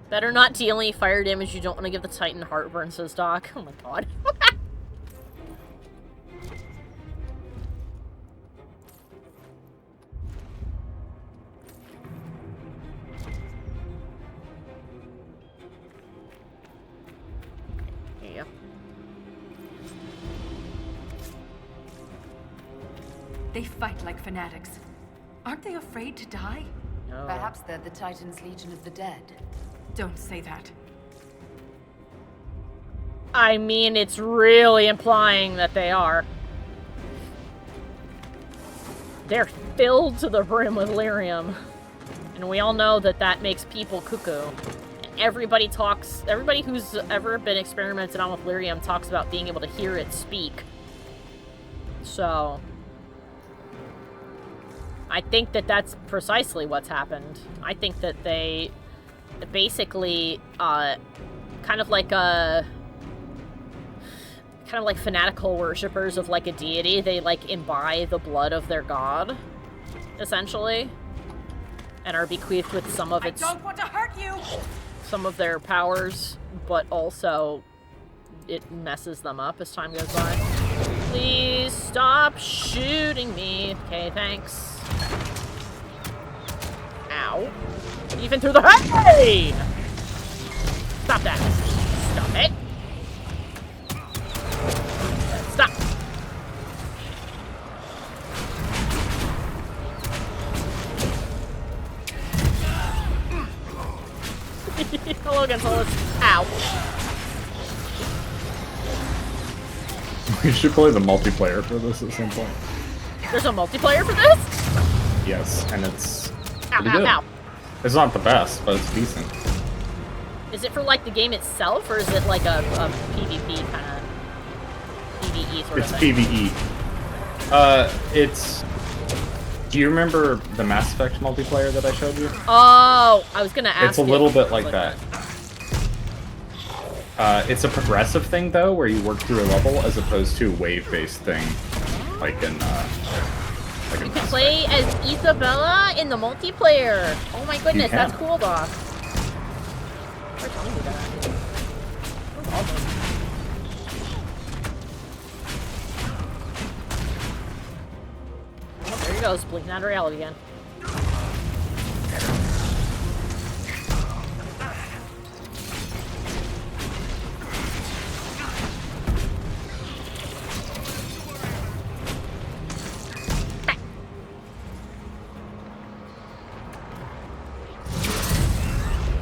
Better not deal any fire damage you don't want to give the Titan heartburn, says Doc. Oh my god. Yeah. They fight like fanatics. Aren't they afraid to die? No. Perhaps they're the Titan's Legion of the Dead. Don't say that. I mean, it's really implying that they are. They're filled to the brim with lyrium. And we all know that that makes people cuckoo. And everybody who's ever been experimented on with lyrium talks about being able to hear it speak. So I think that that's precisely what's happened. I think that they basically, kind of like kind of like fanatical worshippers of like a deity. They like imbibe the blood of their god, essentially, and are bequeathed with some of its. I don't want to hurt you. Some of their powers, but also it messes them up as time goes by. Please stop shooting me. Okay, thanks. Ow. Even through the hay! Stop that. Stop it. Stop. Hello, Gonzalez. Ow. We should play the multiplayer for this at some point. There's a multiplayer for this? Yes, and it's Ow, pretty ow, good. ow. It's not the best, but it's decent. Is it for, like, the game itself, or is it, like, a PvP kind of PvE sort It's of thing? PvE. It's... Do you remember the Mass Effect multiplayer that I showed you? Oh, I was gonna ask. It's a little bit like that. It's a progressive thing, though, where you work through a level as opposed to a wave-based thing, like in You can play as Isabella in the multiplayer. Oh my goodness, can. that's cool, Doc. Where's telling me that? Where's all those? Oh, there he goes, blinking out of reality again.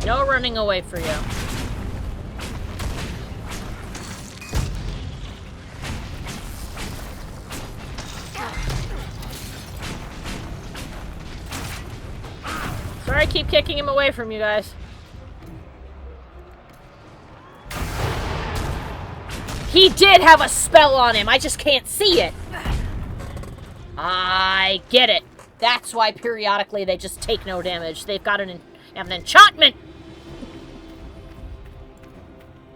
No running away for you. Sorry I keep kicking him away from you guys. He did have a spell on him, I just can't see it. I get it. That's why periodically they just take no damage. They've got an enchantment!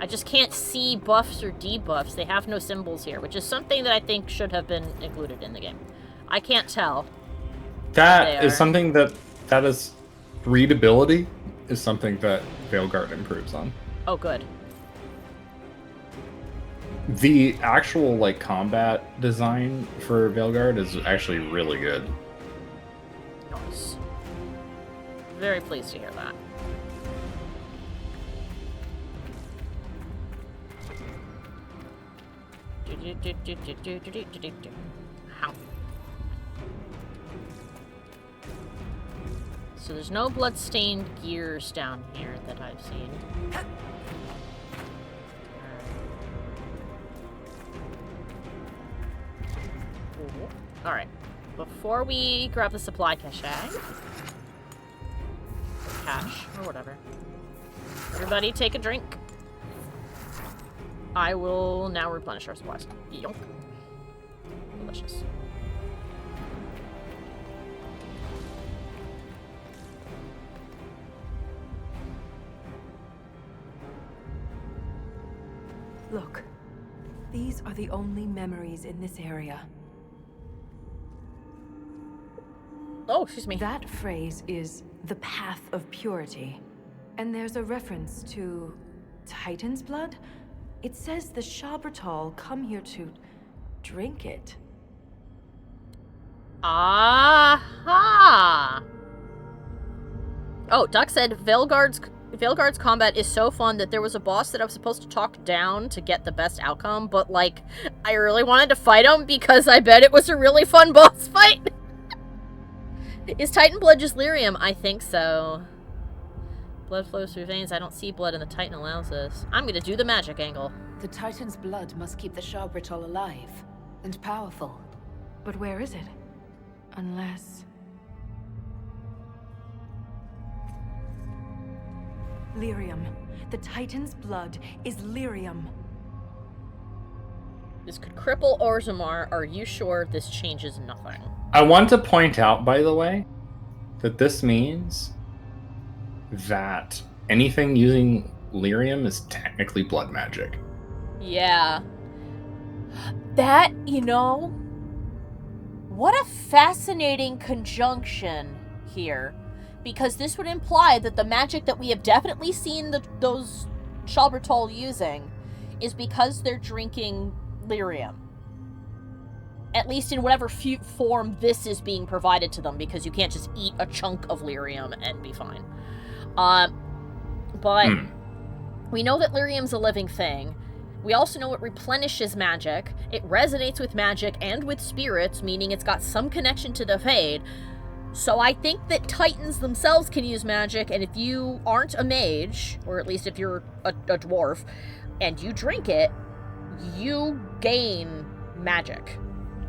I just can't see buffs or debuffs. They have no symbols here, which is something that I think should have been included in the game. I can't tell. That is something that is readability is something that Veilguard improves on. Oh, good. The actual like combat design for Veilguard is actually really good. Nice. Very pleased to hear that. Ow. So there's no blood-stained gears down here that I've seen. Alright. Before we grab the supply cache, or whatever. Everybody take a drink. I will now replenish our supplies. Yonk. Delicious. Look, these are the only memories in this area. Oh, excuse me. That phrase is the path of purity. And there's a reference to Titan's blood. It says the Shabratal come here to drink it. Aha! Oh, Duck said Veilguard's combat is so fun that there was a boss that I was supposed to talk down to get the best outcome, but like, I really wanted to fight him because I bet it was a really fun boss fight. Is Titan blood just lyrium? I think so. Blood flows through veins. I don't see blood and the Titan allows this. I'm gonna do the magic angle. The Titan's blood must keep the Shabratal alive and powerful. But where is it? Unless... Lyrium. The Titan's blood is lyrium. This could cripple Orzammar. Are you sure this changes nothing? I want to point out, by the way, that this means that anything using lyrium is technically blood magic. Yeah. That, you know, what a fascinating conjunction here. Because this would imply that the magic that we have definitely seen those Shalbertol using is because they're drinking lyrium. At least in whatever form this is being provided to them, because you can't just eat a chunk of lyrium and be fine. But we know that lyrium's a living thing. We also know it replenishes magic. It resonates with magic and with spirits, meaning it's got some connection to the Fade. So I think that Titans themselves can use magic, and if you aren't a mage, or at least if you're a dwarf, and you drink it, you gain magic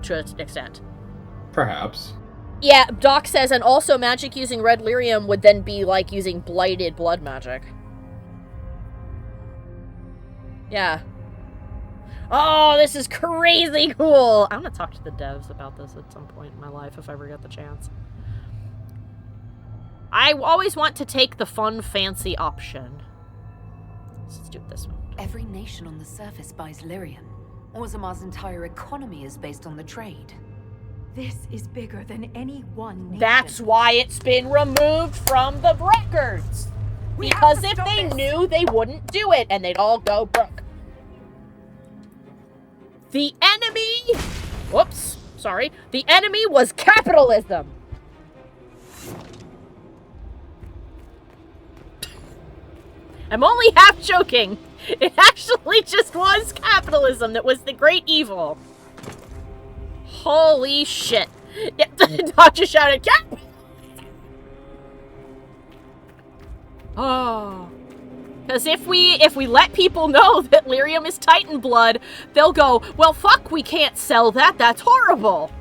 to an extent. Perhaps. Yeah, Doc says, and also magic using red lyrium would then be like using blighted blood magic. Yeah. Oh, this is crazy cool! I'm gonna talk to the devs about this at some point in my life if I ever get the chance. I always want to take the fun, fancy option. Let's do it this one. Every nation on the surface buys lyrium. Orzamar's entire economy is based on the trade. This is bigger than any one nation. That's why it's been removed from the records. Because if they knew, they wouldn't do it, and they'd all go broke. The enemy... Whoops, sorry. The enemy was capitalism. I'm only half joking. It actually just was capitalism that was the great evil. Holy shit. Doc just shouted, Cap! Oh. Because if we let people know that lyrium is Titan blood, they'll go, well, fuck, we can't sell that. That's horrible.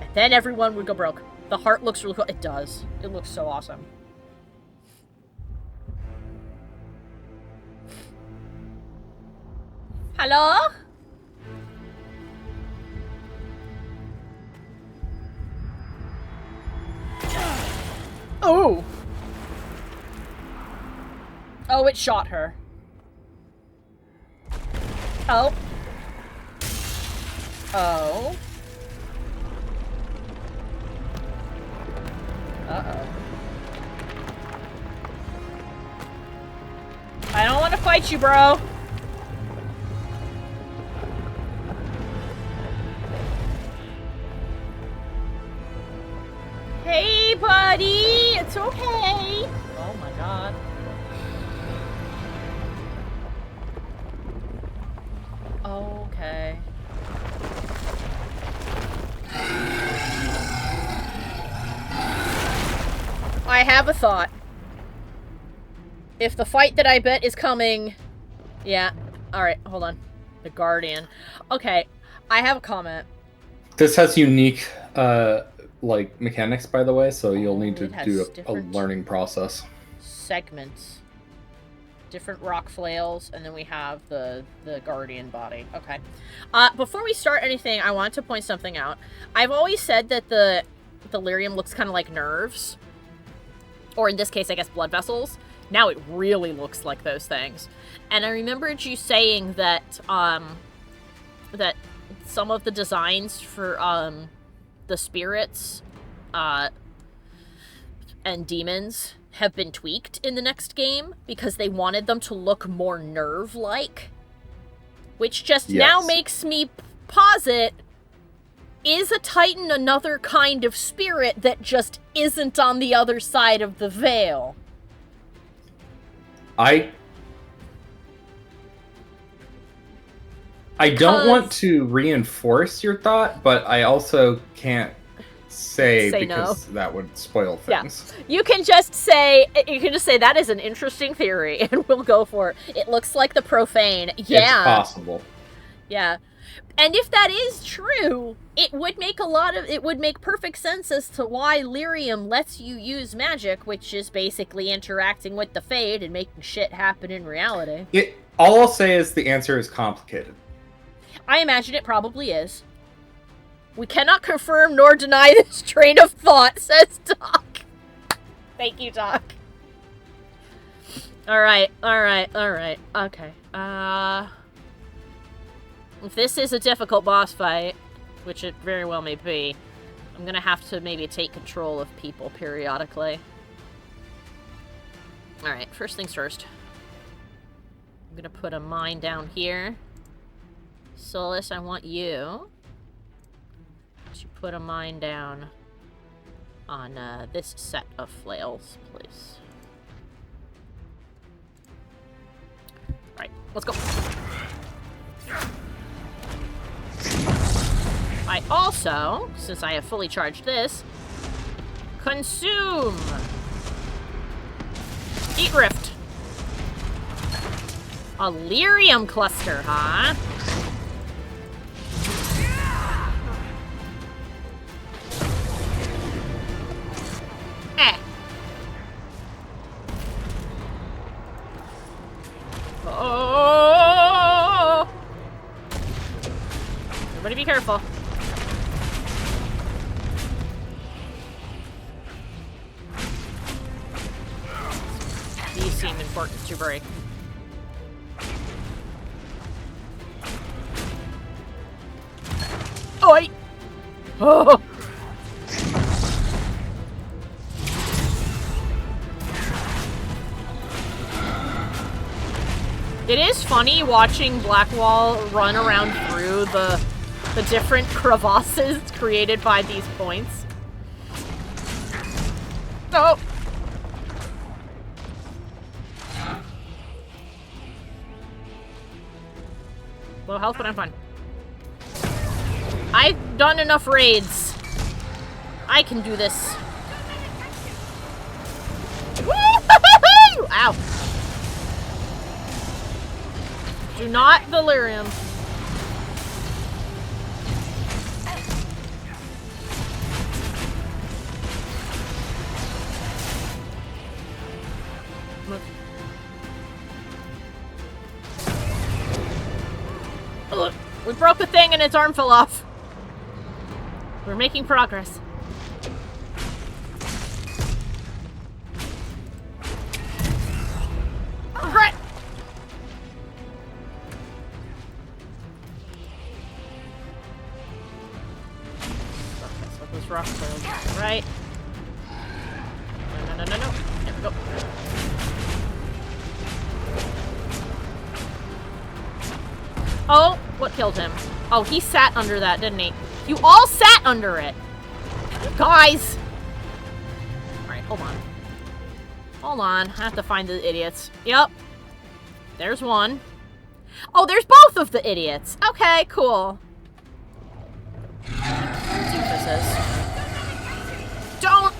And then everyone would go broke. The heart looks really cool. It does. It looks so awesome. Hello? Oh! Oh, it shot her. Oh. Oh. Uh-oh. I don't want to fight you, bro. Hey, buddy! It's okay! Oh my god. Okay. I have a thought. If the fight that I bet is coming... Yeah. Alright, hold on. The Guardian. Okay, I have a comment. This has unique, like, mechanics, by the way, so you'll need to It do has a different learning process. segments. Different rock flails, and then we have the Guardian body. Okay. Before we start anything, I want to point something out. I've always said that the lyrium looks kind of like nerves. Or in this case, I guess blood vessels. Now it really looks like those things. And I remembered you saying that, that some of the designs for, the spirits, and demons have been tweaked in the next game because they wanted them to look more nerve-like. Which just now makes me posit, is a Titan another kind of spirit that just isn't on the other side of the veil? I don't want to reinforce your thought, but I also can't say because that would spoil things. Yeah. You can just say that is an interesting theory, and we'll go for it. It looks like the profane. Yeah. It's possible. Yeah. And if that is true, it would make perfect sense as to why lyrium lets you use magic, which is basically interacting with the Fade and making shit happen in reality. All I'll say is the answer is complicated. I imagine it probably is. We cannot confirm nor deny this train of thought, says Doc. Thank you, Doc. Alright. Okay. If this is a difficult boss fight, which it very well may be, I'm gonna have to maybe take control of people periodically. Alright, first things first. I'm gonna put a mine down here. Solus, I want you to put a mine down on this set of flails, please. Alright, let's go. I also, since I have fully charged this, consume! Heat Rift. A lyrium cluster, huh? Eh. Oh! Everybody be careful. These seem important to break. Oi! Oh! It is funny watching Blackwall run around through the different crevasses created by these points. Oh! Low health, but I'm fine. I've done enough raids. I can do this. Woo-hoo-hoo-hoo! Ow. Do not delirium. Look, we broke the thing and its arm fell off. We're making progress. Regret! That's what those rock coils, right? No. There we go. Oh, what killed him? Oh, he sat under that, didn't he? You all sat under it! Guys! Alright, hold on. Hold on. I have to find the idiots. Yep. There's one. Oh, there's both of the idiots! Okay, cool. Doofuses. Don't!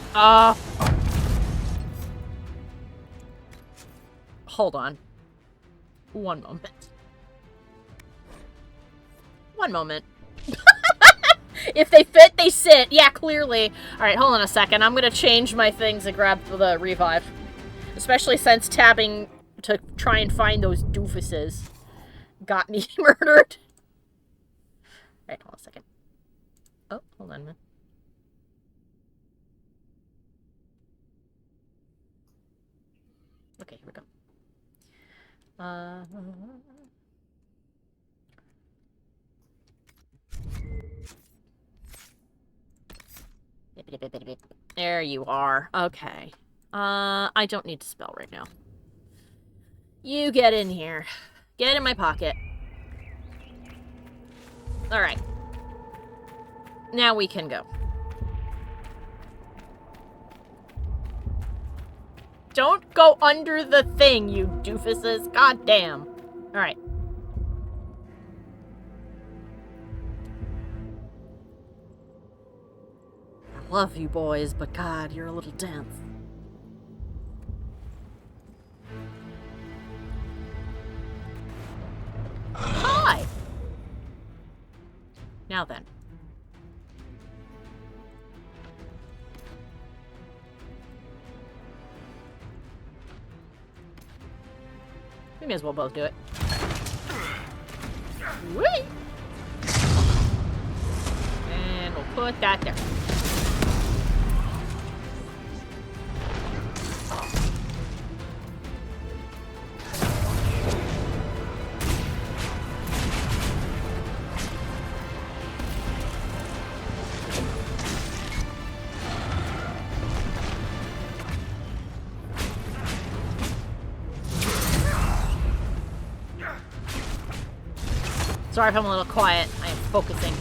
Hold on. One moment. One moment. If they fit, they sit. Yeah, clearly. Alright, hold on a second. I'm gonna change my things and grab the revive. Especially since tabbing to try and find those doofuses got me murdered. Alright, hold on a second. Oh, hold on a minute. Okay, here we go. There you are. Okay. I don't need to spell right now. You get in here. Get in my pocket. Alright. Now we can go. Don't go under the thing, you doofuses. God damn. Alright. I love you boys, but God, you're a little dense. Hi! Now then. We may as well both do it. Whee! And we'll put that there. Sorry if I'm a little quiet. I am focusing.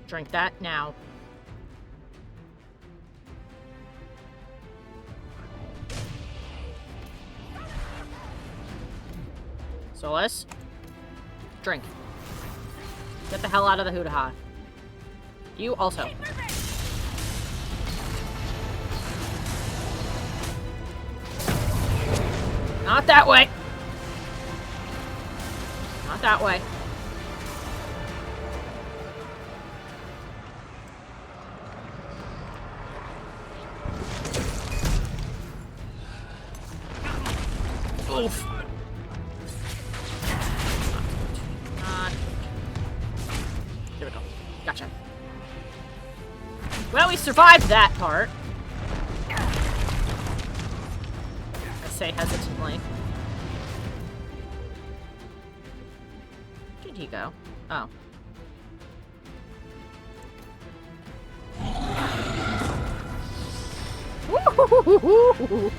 Drink that now. Solus. Drink. Get the hell out of the hoo-ha. You also. Not that way. Not that way. Oof. Here we go. Gotcha. Well, we survived that part. I say hesitantly. Where did he go? Oh. Woo-hoo-hoo-hoo-hoo-hoo.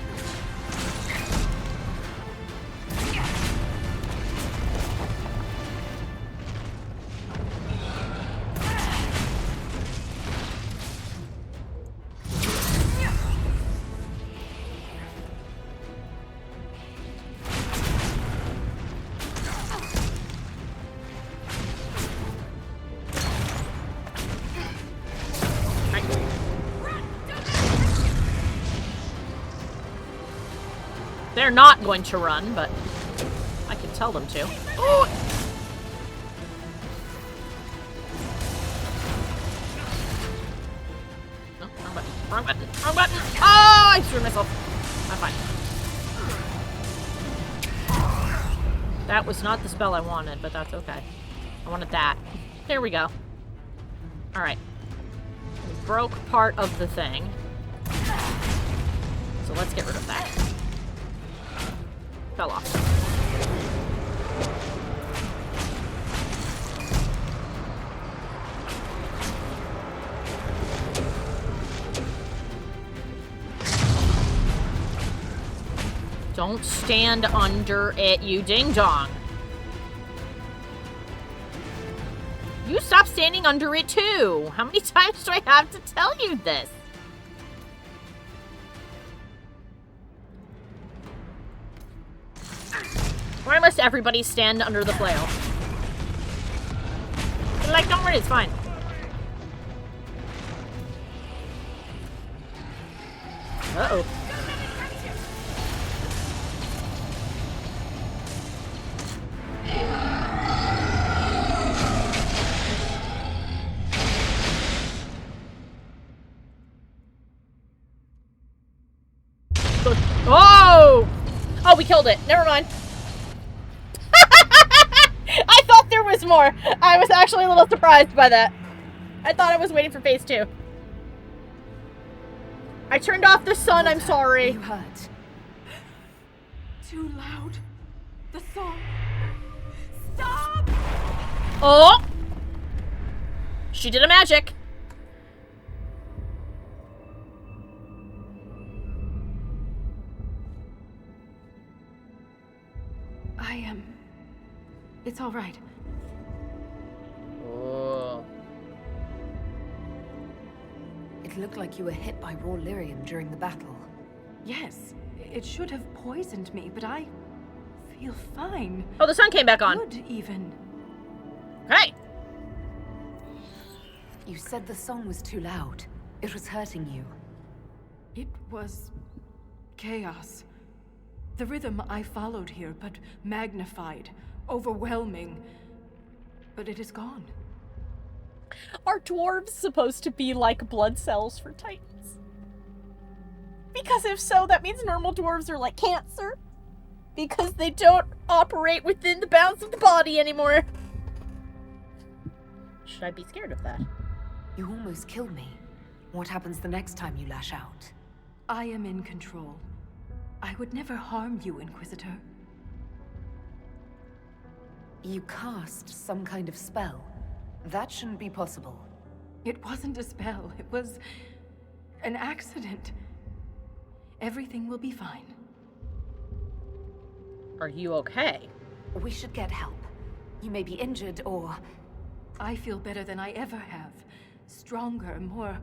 They're not going to run, but I can tell them to. Oh! No, wrong button. Wrong button. Wrong button. Oh, I threw myself. I'm fine. That was not the spell I wanted, but that's okay. I wanted that. There we go. Alright. We broke part of the thing. So let's get rid of that. Fell off. Don't stand under it, you ding-dong. You stop standing under it, too. How many times do I have to tell you this? Why must everybody stand under the flail? Like, don't worry, it's fine. Uh-oh. Oh! Oh, we killed it. Never mind. I thought there was more. I was actually a little surprised by that. I thought I was waiting for phase 2. I turned off the sun, I'm sorry. You hurt. Too loud. The song. Stop! Oh! She did a magic. I am. It's all right. Oh. It looked like you were hit by raw lyrium during the battle. Yes, it should have poisoned me, but I feel fine. Oh, the sun came back on. Good, even. Hey! You said the song was too loud. It was hurting you. It was chaos. The rhythm I followed here, but magnified, overwhelming. But it is gone. Are dwarves supposed to be like blood cells for titans? Because if so, that means normal dwarves are like cancer. Because they don't operate within the bounds of the body anymore. Should I be scared of that? You almost killed me. What happens the next time you lash out? I am in control. I would never harm you, Inquisitor. You cast some kind of spell. That shouldn't be possible. It wasn't a spell. It was an accident. Everything will be fine. Are you okay? We should get help. You may be injured or... I feel better than I ever have. Stronger, more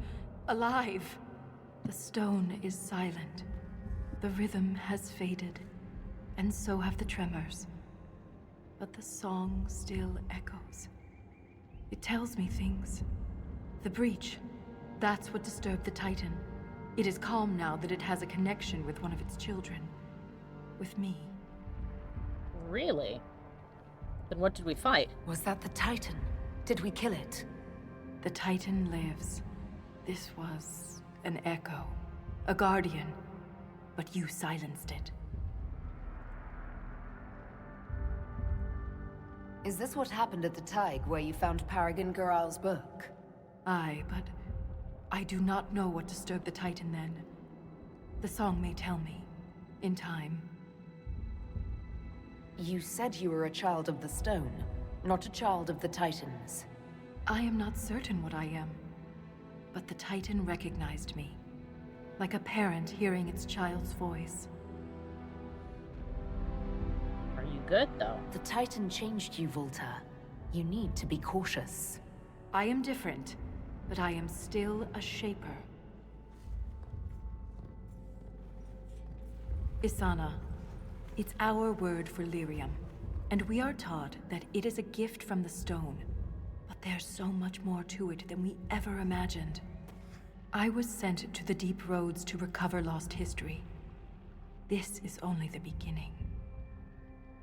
alive. The stone is silent. The rhythm has faded, and so have the tremors. But the song still echoes. It tells me things. The breach, that's what disturbed the Titan. It is calm now that it has a connection with one of its children. With me. Really? Then what did we fight? Was that the Titan? Did we kill it? The Titan lives. This was an echo. A guardian. But you silenced it. Is this what happened at the Tig, where you found Paragon Garal's book? Aye, but I do not know what disturbed the Titan then. The song may tell me. In time. You said you were a child of the stone, not a child of the Titans. I am not certain what I am. But the Titan recognized me. Like a parent hearing its child's voice. Are you good, though? The Titan changed you, Volta. You need to be cautious. I am different, but I am still a shaper. Isana. It's our word for lyrium, and we are taught that it is a gift from the stone. But there's so much more to it than we ever imagined. I was sent to the deep roads to recover lost history. This is only the beginning.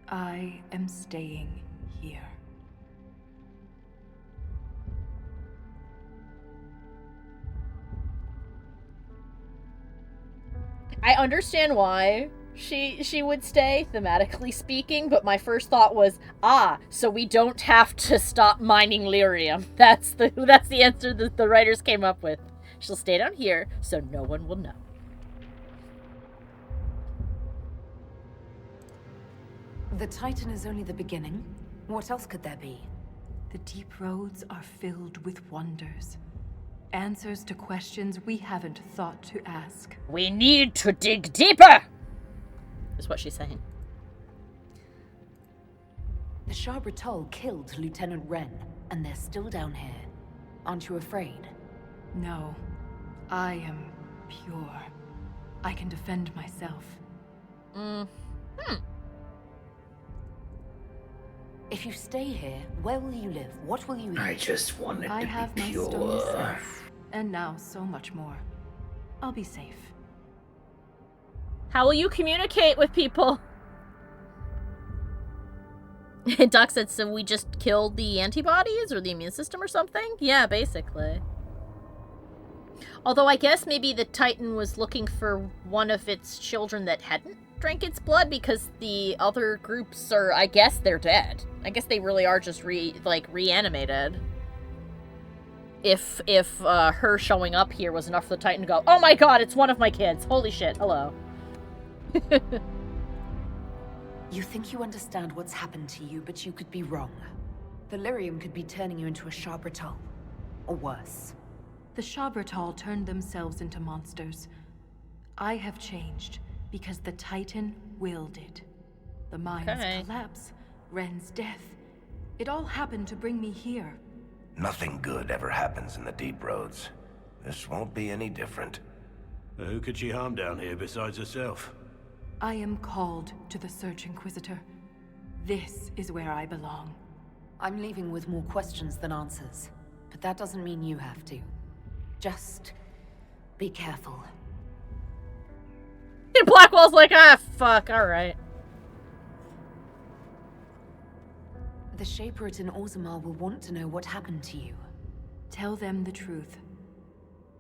I am staying here. I understand why she would stay, thematically speaking, but my first thought was, so we don't have to stop mining lyrium. That's the answer that the writers came up with. She'll stay down here, so no one will know. The Titan is only the beginning. What else could there be? The deep roads are filled with wonders. Answers to questions we haven't thought to ask. We need to dig deeper! Is what she's saying. The Shabratol killed Lieutenant Wren, and they're still down here. Aren't you afraid? No. I am pure. I can defend myself. If you stay here, where will you live? What will you eat? I just wanted I to have be my pure. stony sense, and now so much more. I'll be safe. How will you communicate with people? Doc said, so we just killed the antibodies or the immune system or something? Yeah, basically. Although I guess maybe the Titan was looking for one of its children that hadn't drank its blood, because the other groups are, I guess they're dead. I guess they really are just reanimated. If her showing up here was enough for the Titan to go, oh my god, it's one of my kids. Holy shit, hello. You think you understand what's happened to you, but you could be wrong. The lyrium could be turning you into a Shabratol. Or worse. The Shabratol turned themselves into monsters. I have changed because the Titan willed it. The mine's collapse, Wren's death. It all happened to bring me here. Nothing good ever happens in the deep roads. This won't be any different. Who could she harm down here besides herself? I am called to the Search Inquisitor. This is where I belong. I'm leaving with more questions than answers. But that doesn't mean you have to. Just be careful. And Blackwell's like, fuck, alright. The Shaper at Orzammar will want to know what happened to you. Tell them the truth.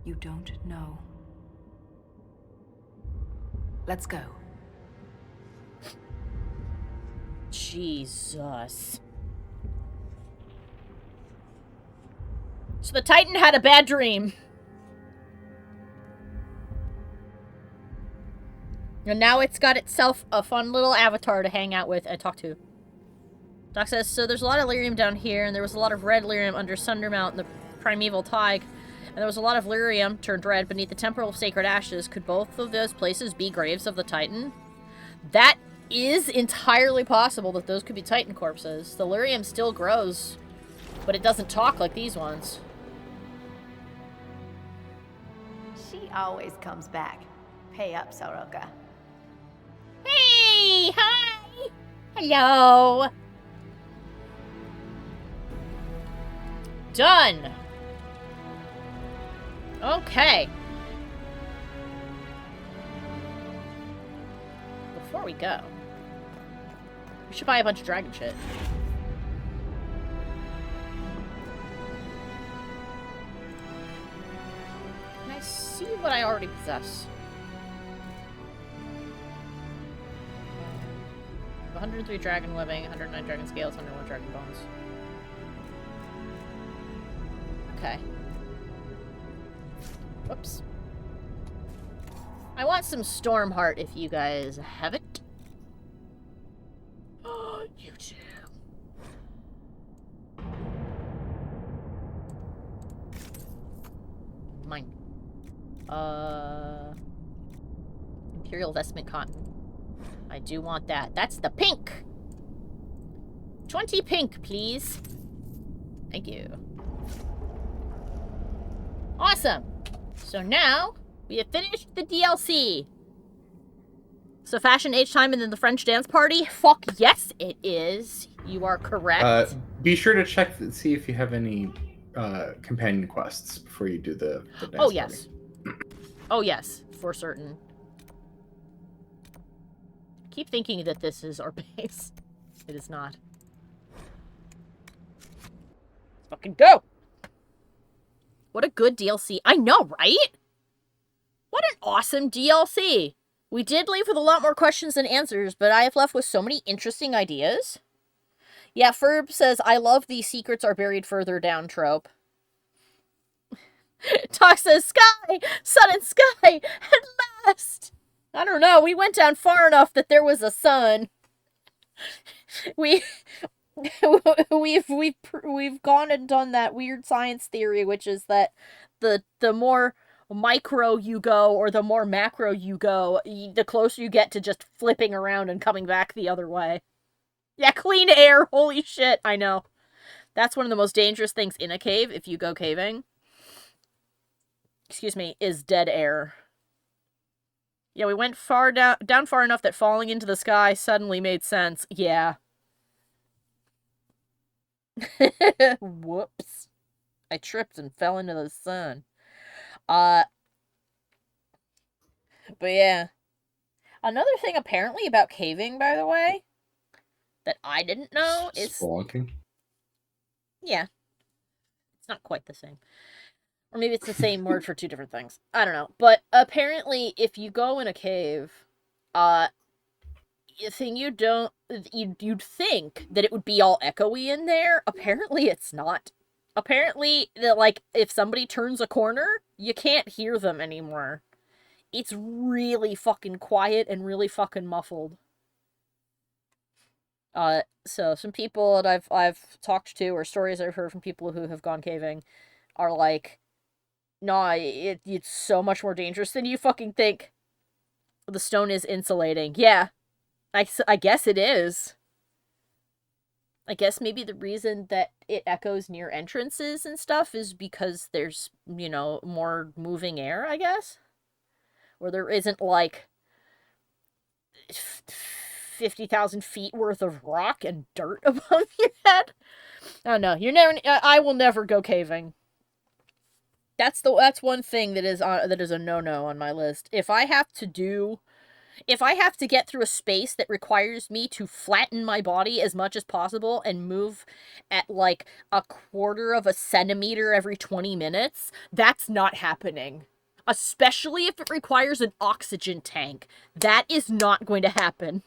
You don't know. Let's go. Jesus. So the Titan had a bad dream. And now it's got itself a fun little avatar to hang out with and talk to. Doc says, so there's a lot of lyrium down here, and there was a lot of red lyrium under Sundermount in the primeval Tig, and there was a lot of lyrium turned red beneath the Temple of Sacred Ashes. Could both of those places be graves of the Titan? That is entirely possible that those could be Titan corpses. The lyrium still grows, but it doesn't talk like these ones. She always comes back. Pay up, Soroka. Hey! Hi! Hello! Done! Okay. Before we go, we should buy a bunch of dragon shit. Can I see what I already possess? 103 dragon webbing, 109 dragon scales, 101 dragon bones. Okay. Whoops. I want some Stormheart if you guys have it. Oh, you do. Mine. Imperial Vestment Cotton. I do want that. That's the pink! 20 pink, please. Thank you. Awesome! So now, we have finished the DLC. So Fashion Age Time and then the French Dance Party? Fuck yes, it is. You are correct. Be sure to check and see if you have any companion quests before you do the dance Oh, yes. Oh, yes, for certain. Keep thinking that this is our base. It is not. Let's fucking go! What a good DLC. I know, right? What an awesome DLC. We did leave with a lot more questions than answers, but I have left with so many interesting ideas. Yeah, Ferb says, I love the secrets are buried further down trope. Talk says, sky! Sun and sky! At last! I don't know, we went down far enough that there was a sun. We've gone and done that weird science theory, which is that the more micro you go or the more macro you go, the closer you get to just flipping around and coming back the other way. Yeah, clean air, holy shit, I know. That's one of the most dangerous things in a cave, if you go caving. Excuse me, is dead air. Yeah, we went down far enough that falling into the sky suddenly made sense. Yeah. Whoops. I tripped and fell into the sun. But yeah. Another thing apparently about caving, by the way, that I didn't know is... Spelunking? Yeah. It's not quite the same. Or maybe it's the same word for two different things. I don't know. But apparently, if you go in a cave, you'd think that it would be all echoey in there. Apparently, it's not. Apparently, like, if somebody turns a corner, you can't hear them anymore. It's really fucking quiet and really fucking muffled. So some people that I've talked to, or stories I've heard from people who have gone caving, are like, nah, it's so much more dangerous than you fucking think. The stone is insulating. Yeah. I guess it is. I guess maybe the reason that it echoes near entrances and stuff is because there's, you know, more moving air, I guess? Or there isn't, like, 50,000 feet worth of rock and dirt above your head. Oh, no. I will never go caving. That's one thing that is a no-no on my list. If I have to do If I have to get through a space that requires me to flatten my body as much as possible and move at like a quarter of a centimeter every 20 minutes, that's not happening. Especially if it requires an oxygen tank. That is not going to happen.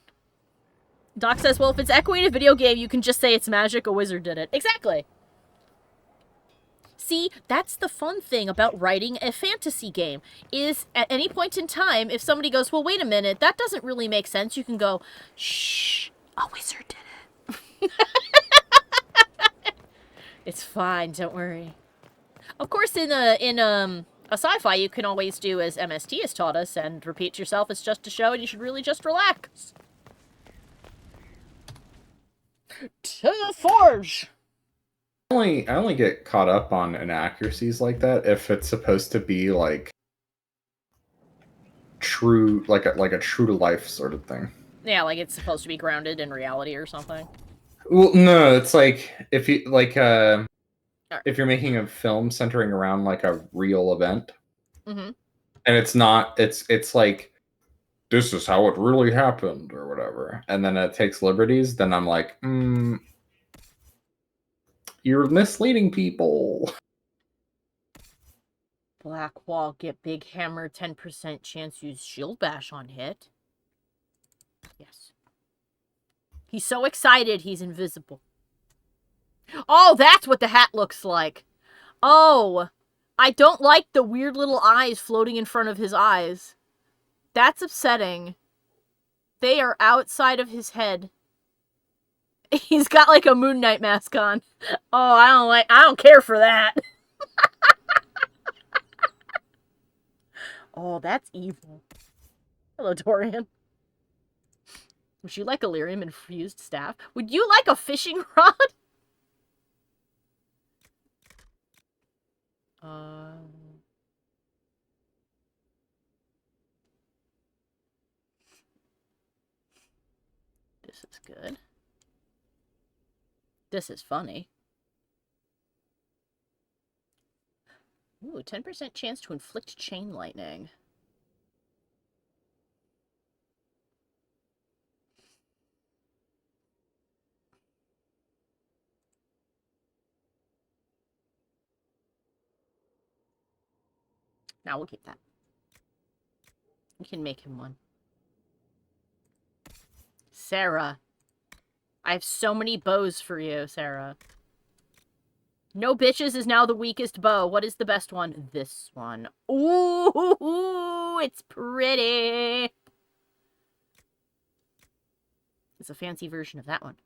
Doc says, well, if it's echoing a video game, you can just say it's magic, a wizard did it. Exactly. See, that's the fun thing about writing a fantasy game, is at any point in time, if somebody goes, well, wait a minute, that doesn't really make sense, you can go, shh, a wizard did it. It's fine, don't worry. Of course, in a sci-fi, you can always do as MST has taught us, and repeat to yourself, it's just a show, and you should really just relax. To the forge! I only get caught up on inaccuracies like that if it's supposed to be like true, like a true to life sort of thing. Yeah, like it's supposed to be grounded in reality or something. Well, no, it's like if you if you're making a film centering around like a real event, Mm-hmm. and it's not, it's like this is how it really happened or whatever, and then it takes liberties, then I'm like, you're misleading people. Black Wall, get big hammer, 10% chance use shield bash on hit. Yes. He's so excited he's invisible. Oh, that's what the hat looks like. Oh, I don't like the weird little eyes floating in front of his eyes. That's upsetting. They are outside of his head. He's got like a Moon Knight mask on. Oh, I don't care for that. Oh, that's evil. Hello, Dorian. Would you like a lyrium infused staff? Would you like a fishing rod? This is good. This is funny. Ooh, 10% chance to inflict chain lightning. Now we'll keep that. We can make him one. Sarah. I have so many bows for you, Sarah. No bitches is now the weakest bow. What is the best one? This one. Ooh, it's pretty. It's a fancy version of that one.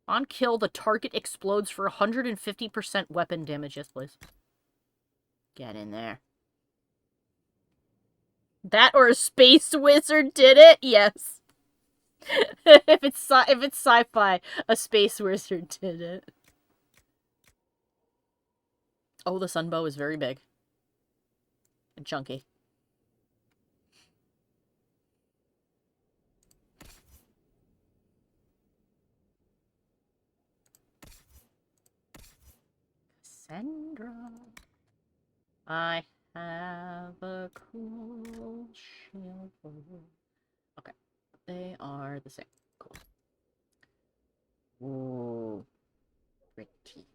On kill, the target explodes for 150% weapon damage. Yes, please. Get in there. That or a space wizard did it? Yes. if it's sci-fi, a space wizard did it. Oh, the sunbow is very big. And chunky. Cassandra. I have a cool shield. Okay. They are the same. Cool. Ooh. Pretty.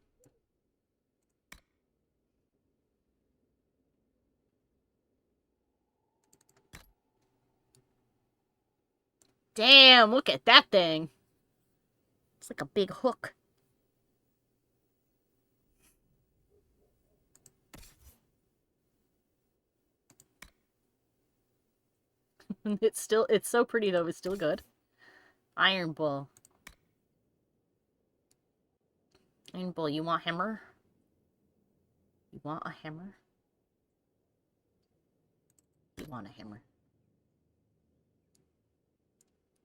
Damn, look at that thing. It's like a big hook. It's so pretty though, it's still good. Iron Bull. Iron Bull, you want hammer? You want a hammer? You want a hammer.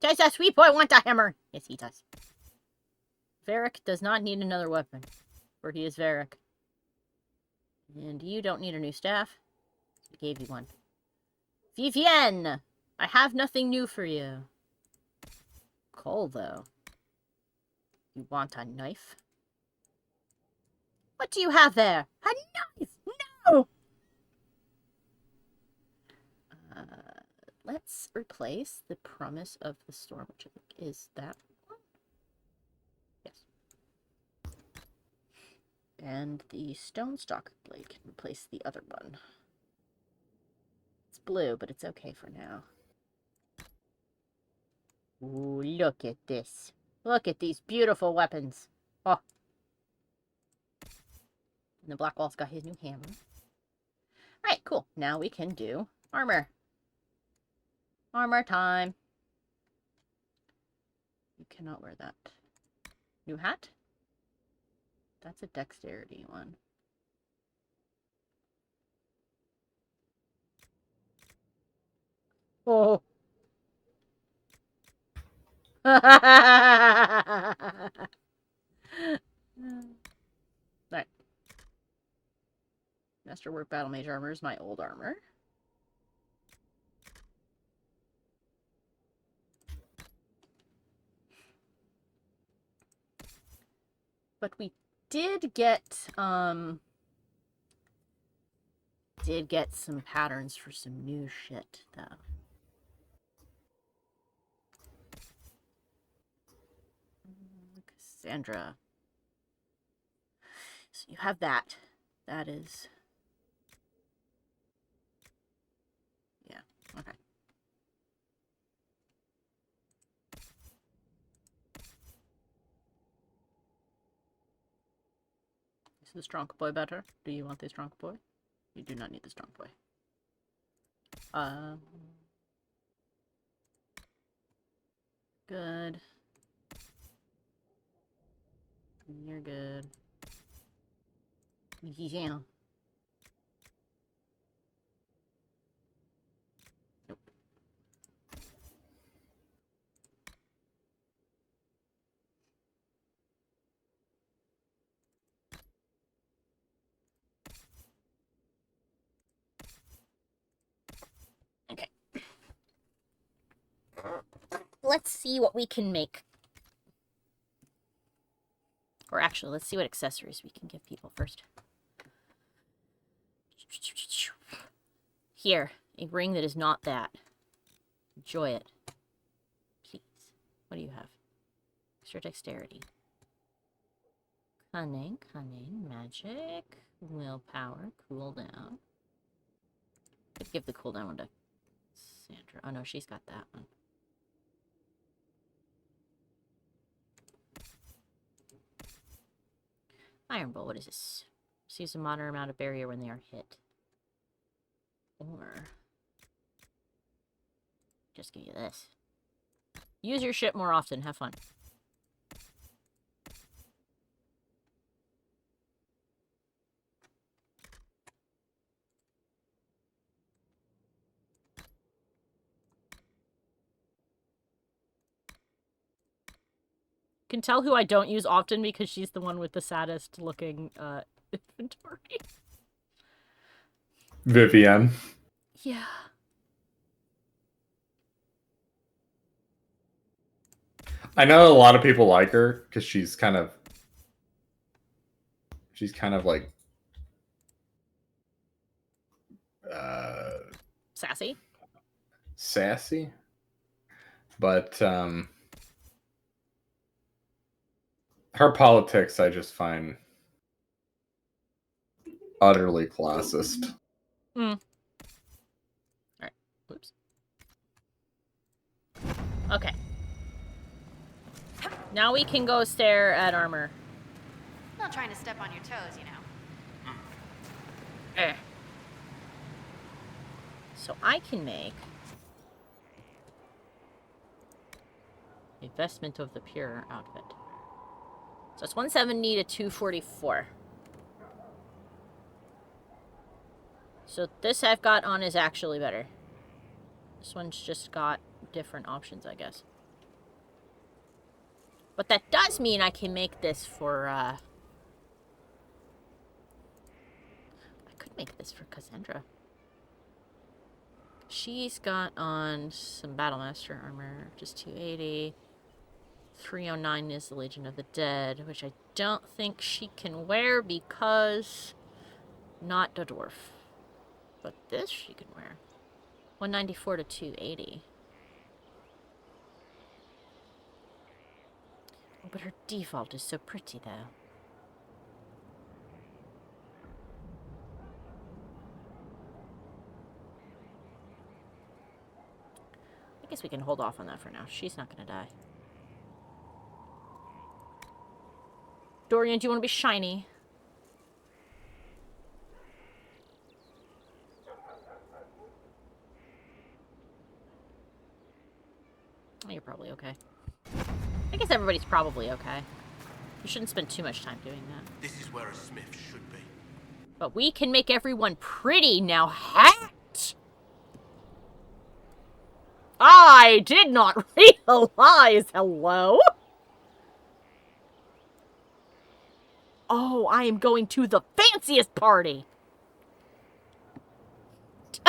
Does a sweet boy want a hammer? Yes, he does. Varric does not need another weapon, for he is Varric. And you don't need a new staff. I gave you one. Vivienne! I have nothing new for you. Cole, though. You want a knife? What do you have there? A knife! No! let's replace the Promise of the Storm, which I think is that one. Yes. And the Stone Stalk Blade can replace the other one. It's blue, but it's okay for now. Ooh, look at this. Look at these beautiful weapons. Oh. And the Blackwall's got his new hammer. Alright, cool. Now we can do armor. Armor time. You cannot wear that. New hat? That's a dexterity one. Oh. Alright. Masterwork Battle Mage armor is my old armor. But we did get some patterns for some new shit, though. Cassandra. So you have that. That is... Yeah, okay. Is the strong boy better? Do you want the strong boy? You do not need the strong boy. Good. You're good. Yeah. Nope. Okay. Let's see what we can make. Or actually, let's see what accessories we can give people first. Here, a ring that is not that. Enjoy it. Please. What do you have? Extra dexterity. Cunning, magic, willpower, cooldown. Could give the cooldown one to Sandra. Oh no, she's got that one. Iron Bowl, what is this? Receives a moderate amount of barrier when they are hit. Or... just give you this. Use your ship more often, have fun. Can tell who I don't use often because she's the one with the saddest looking inventory. Vivienne. Yeah. I know a lot of people like her because she's kind of like Sassy. Sassy, but her politics I just find utterly classist. Alright. Whoops. Okay. Now we can go stare at armor. Not trying to step on your toes, you know. So I can make a Vestment of the Pure outfit. So it's 170 to 244. So this I've got on is actually better. This one's just got different options, I guess. But that does mean I can make this for, I could make this for Cassandra. She's got on some Battlemaster armor, just 280. 309 is the Legion of the Dead, which I don't think she can wear because not a dwarf. But this she can wear. 194 to 280. Oh, but her default is so pretty, though. I guess we can hold off on that for now. She's not gonna die. Dorian, do you want to be shiny? Oh, you're probably okay. I guess everybody's probably okay. We shouldn't spend too much time doing that. This is where a smith should be. But we can make everyone pretty now. Hat! I did not realize. Hello? Oh, I am going to the fanciest party.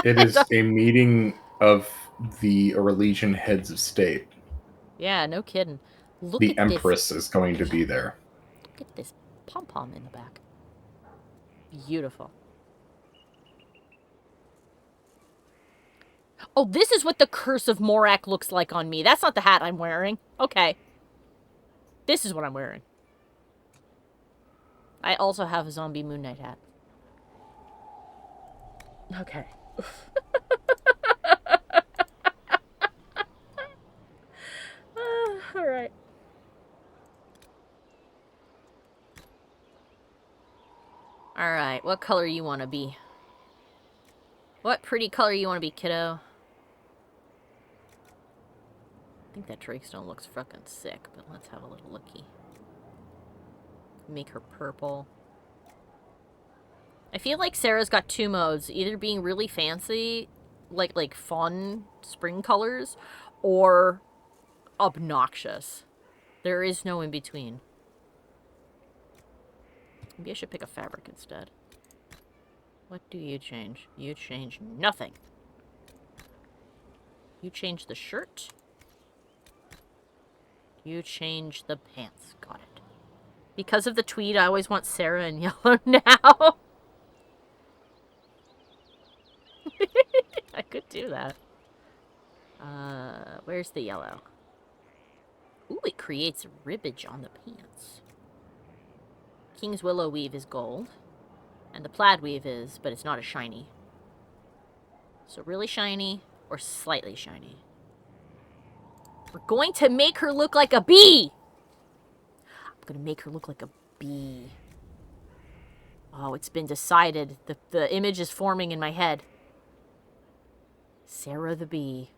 It is a meeting of the Orlesian heads of state. Yeah, no kidding. Look The at Empress is going to be there. Look at this pom-pom in the back. Beautiful. Oh, this is what the Curse of Morak looks like on me. That's not the hat I'm wearing. Okay. This is what I'm wearing. I also have a zombie Moon Knight hat. Okay. Alright. Alright, what color you want to be? What pretty color you want to be, kiddo? I think that Drakestone looks fucking sick, but let's have a little looky. Make her purple. I feel like Sarah's got two modes, either being really fancy, like fun spring colors, or obnoxious. There is no in between. Maybe I should pick a fabric instead. What do you change? You change nothing. You change the shirt. You change the pants. Got it. Because of the tweed, I always want Sarah in yellow now. I could do that. Where's the yellow? Ooh, it creates ribbage on the pants. King's Willow weave is gold. And the plaid weave is, but it's not as shiny. So really shiny or slightly shiny. We're going to make her look like a bee! I'm going to make her look like a bee. Oh, it's been decided. The image is forming in my head. Sarah the bee.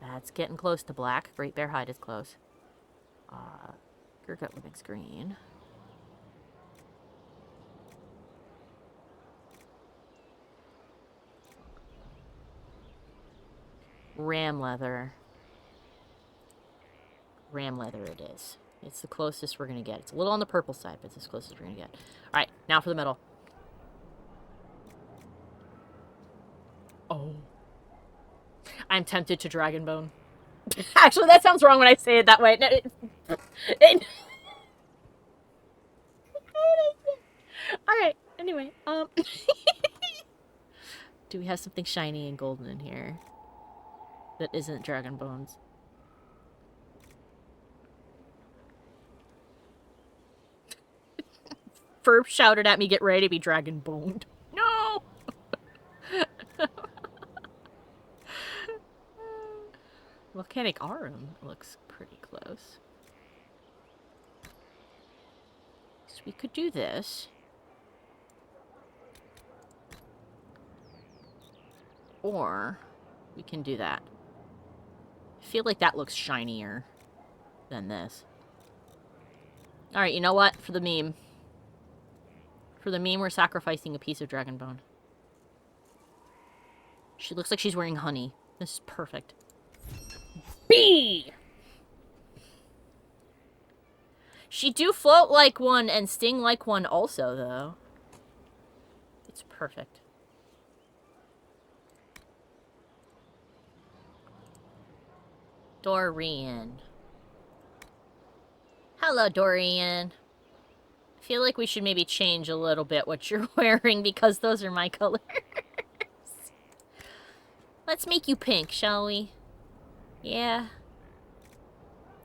That's getting close to black. Great Bear Hide is close. Gurgut will mix green. Ram leather. Ram leather it is. It's the closest we're going to get. It's a little on the purple side, but it's as close as we're going to get. Alright, now for the middle. Oh. I'm tempted to Dragonbone. Actually, that sounds wrong when I say it that way. No, Alright, anyway. Do we have something shiny and golden in here that isn't dragon bones? Ferb shouted at me, get ready to be dragon boned. No! Volcanic Arum looks pretty close. So we could do this. Or we can do that. I feel like that looks shinier than this. Alright, you know what? For the meme. For the meme, we're sacrificing a piece of dragon bone. She looks like she's wearing honey. This is perfect. Bee! She do float like one and sting like one also, though. It's perfect. Dorian. Hello, Dorian. I feel like we should maybe change a little bit what you're wearing because those are my colors. Let's make you pink, shall we? Yeah.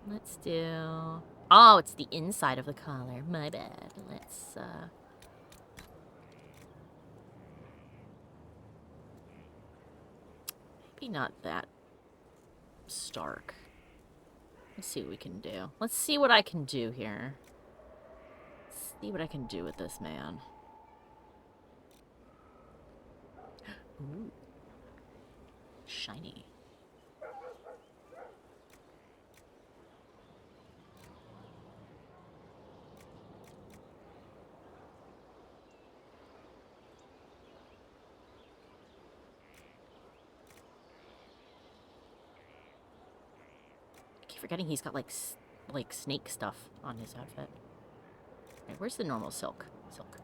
Let's do... Oh, it's the inside of the collar. My bad. Let's, maybe not that stark. Let's see what we can do. Let's see what I can do here. Let's see what I can do with this man. Ooh. Shiny. Forgetting he's got like snake stuff on his outfit. Right, where's the normal silk? Silk.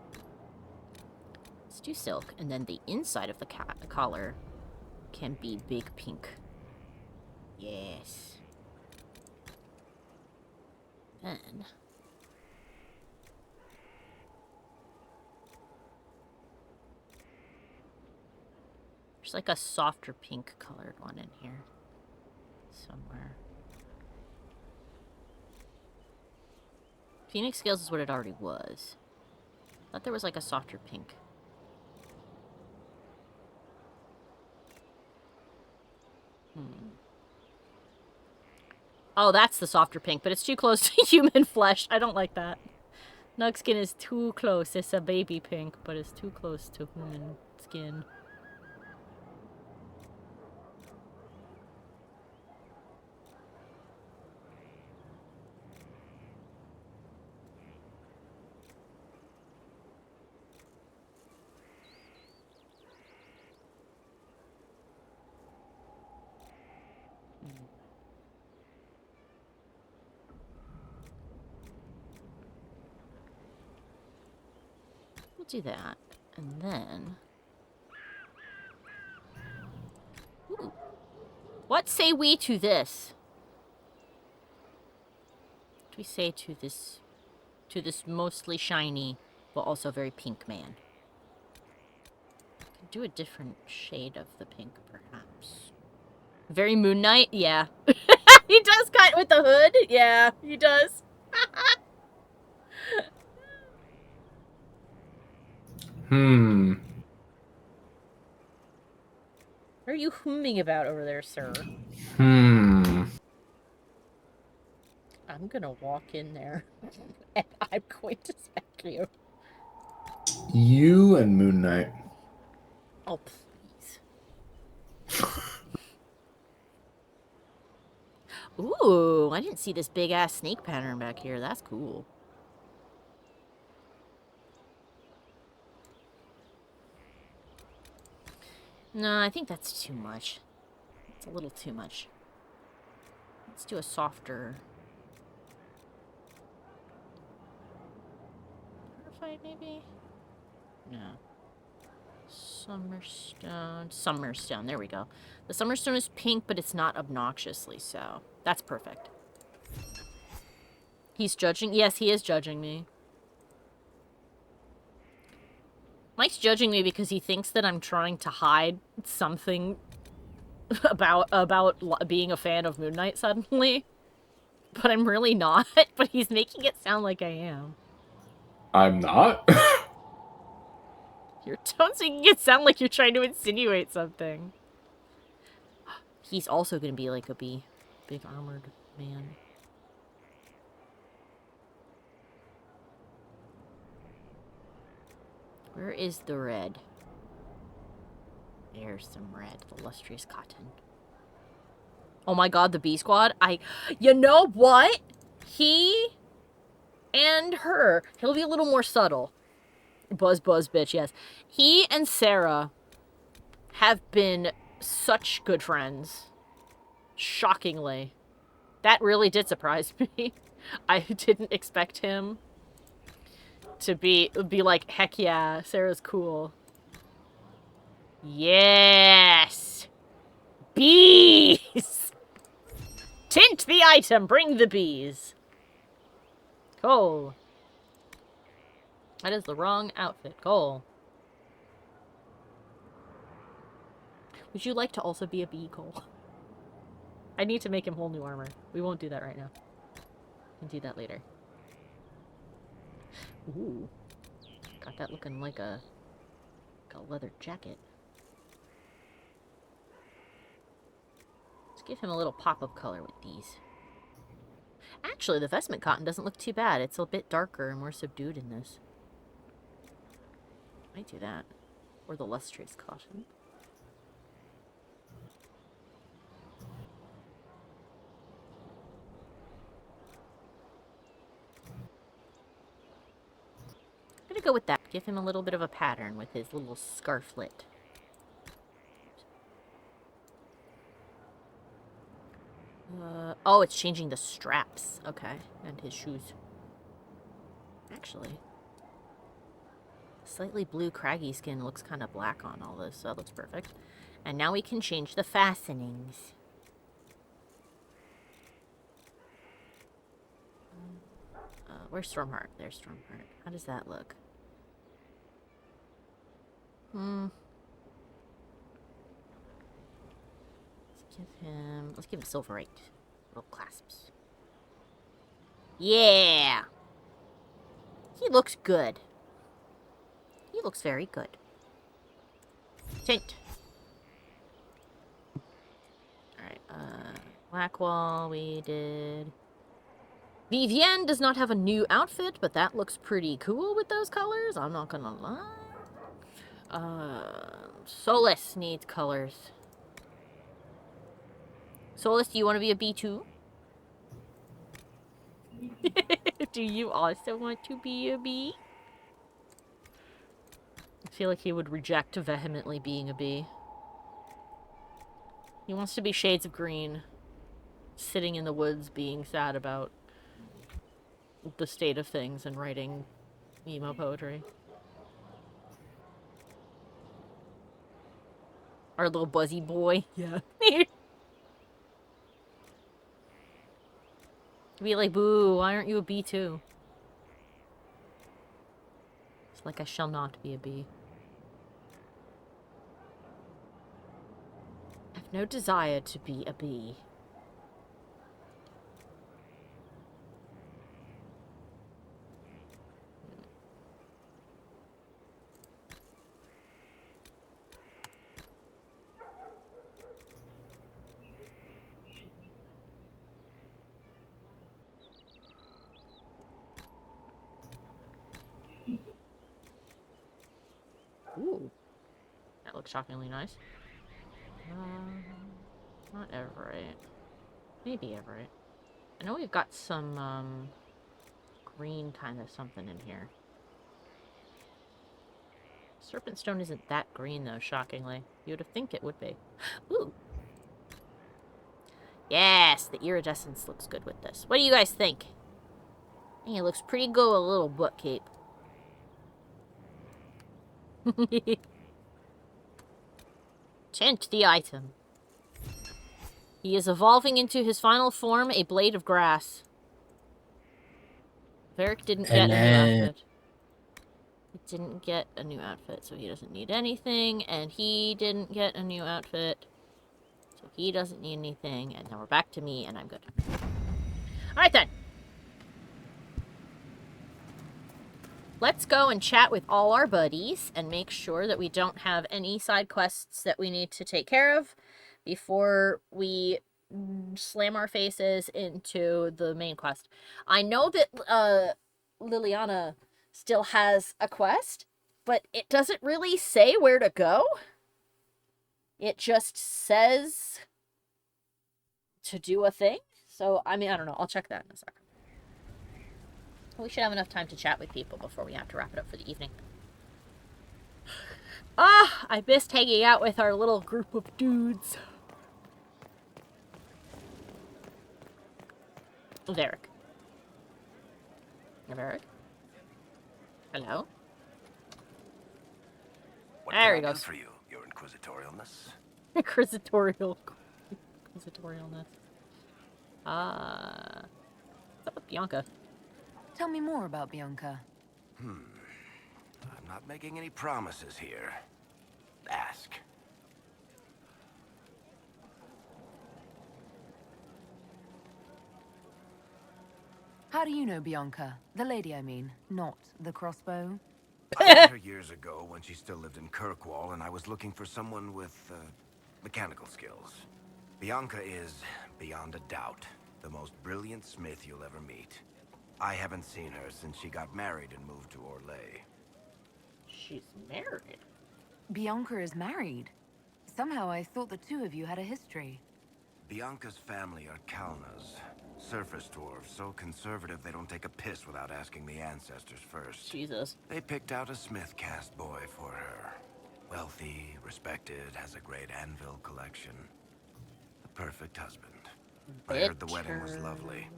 Let's do silk, and then the inside of the collar can be big pink. Yes. Then there's like a softer pink colored one in here somewhere. Phoenix Scales is what it already was. I thought there was like a softer pink. Oh, that's the softer pink, but it's too close to human flesh. I don't like that. Nug skin is too close. It's a baby pink, but it's too close to human skin. Do that, and then... Ooh. What say we to this? What do we say to this mostly shiny, but also very pink man? Could do a different shade of the pink, perhaps. Very Moon Knight? Yeah. He does cut with the hood? Yeah, he does. What are you humming about over there, sir? Hmm. I'm gonna walk in there, and I'm going to smack you. You and Moon Knight. Oh, please. Ooh, I didn't see this big-ass snake pattern back here. That's cool. No, I think that's too much. It's a little too much. Let's do a softer... Purified, maybe? No. Summerstone. Summerstone, there we go. The Summerstone is pink, but it's not obnoxiously so. That's perfect. He's judging? Yes, he is judging me. Mike's judging me because he thinks that I'm trying to hide something about being a fan of Moon Knight suddenly. But I'm really not. But he's making it sound like I am. I'm not? Your tone's making it sound like you're trying to insinuate something. He's also gonna be like a big armored man. Where is the red? There's some red. The lustrous cotton. Oh my god, the B squad. You know what? He and her. He'll be a little more subtle. Buzz, bitch, yes. He and Sarah have been such good friends. Shockingly. That really did surprise me. I didn't expect him to be like, heck yeah, Sarah's cool. Yes! Bees! Tint the item, bring the bees. Cool. That is the wrong outfit. Cole. Would you like to also be a bee, Cole? I need to make him whole new armor. We won't do that right now. We can do that later. Ooh. Got that looking like a leather jacket. Let's give him a little pop of color with these. Actually, the vestment cotton doesn't look too bad. It's a bit darker and more subdued in this. Might do that. Or the lustrous cotton. I'm gonna go with that. Give him a little bit of a pattern with his little scarflet. Oh, it's changing the straps. Okay. And his shoes. Actually. Slightly blue craggy skin looks kind of black on all this, so that looks perfect. And now we can change the fastenings. Where's Stormheart? There's Stormheart. How does that look? Let's give him silverite. Little clasps. Yeah! He looks good. He looks very good. Tint. Alright, Blackwall, we did. Vivienne does not have a new outfit, but that looks pretty cool with those colors. I'm not gonna lie. Solus needs colors. Solus, do you want to be a B2? Do you also want to be a B? I feel like he would reject vehemently being a bee. He wants to be shades of green. Sitting in the woods being sad about the state of things and writing emo poetry. Our little buzzy boy. Yeah. Be like, boo, why aren't you a bee too? It's like I shall not be a bee. I have no desire to be a bee. Ooh. That looks shockingly nice. Not Everett. Maybe Everett. I know we've got some, green kind of something in here. Serpentstone isn't that green, though, shockingly. You would think it would be. Ooh. Yes, the iridescence looks good with this. What do you guys think? I think it looks pretty good with a little butt cape. Tint the item. He is evolving into his final form, a blade of grass. Varric didn't get a new outfit. He didn't get a new outfit, so he doesn't need anything. And he didn't get a new outfit, so he doesn't need anything. And now we're back to me, and I'm good. Alright then. Let's go and chat with all our buddies and make sure that we don't have any side quests that we need to take care of before we slam our faces into the main quest. I know that Liliana still has a quest, but it doesn't really say where to go. It just says to do a thing. So, I mean, I don't know. I'll check that in a second. We should have enough time to chat with people before we have to wrap it up for the evening. Ah, I missed hanging out with our little group of dudes. Varric. Varric? Hello? What There he can I do goes. for you, your inquisitorialness? Inquisitorialness. What's up with Bianca? Tell me more about Bianca. not making any promises here. Ask. How do you know Bianca? The lady, I mean, not the crossbow. I met her years ago when she still lived in Kirkwall, and I was looking for someone with, mechanical skills. Bianca is, beyond a doubt, the most brilliant smith you'll ever meet. I haven't seen her since she got married and moved to Orlais. She's married. Bianca is married. Somehow I thought the two of you had a history. Bianca's family are Kalnas. Surface dwarves, so conservative they don't take a piss without asking the ancestors first. Jesus. They picked out a smith caste boy for her. Wealthy, respected, has a great anvil collection. The perfect husband. I heard the wedding was lovely.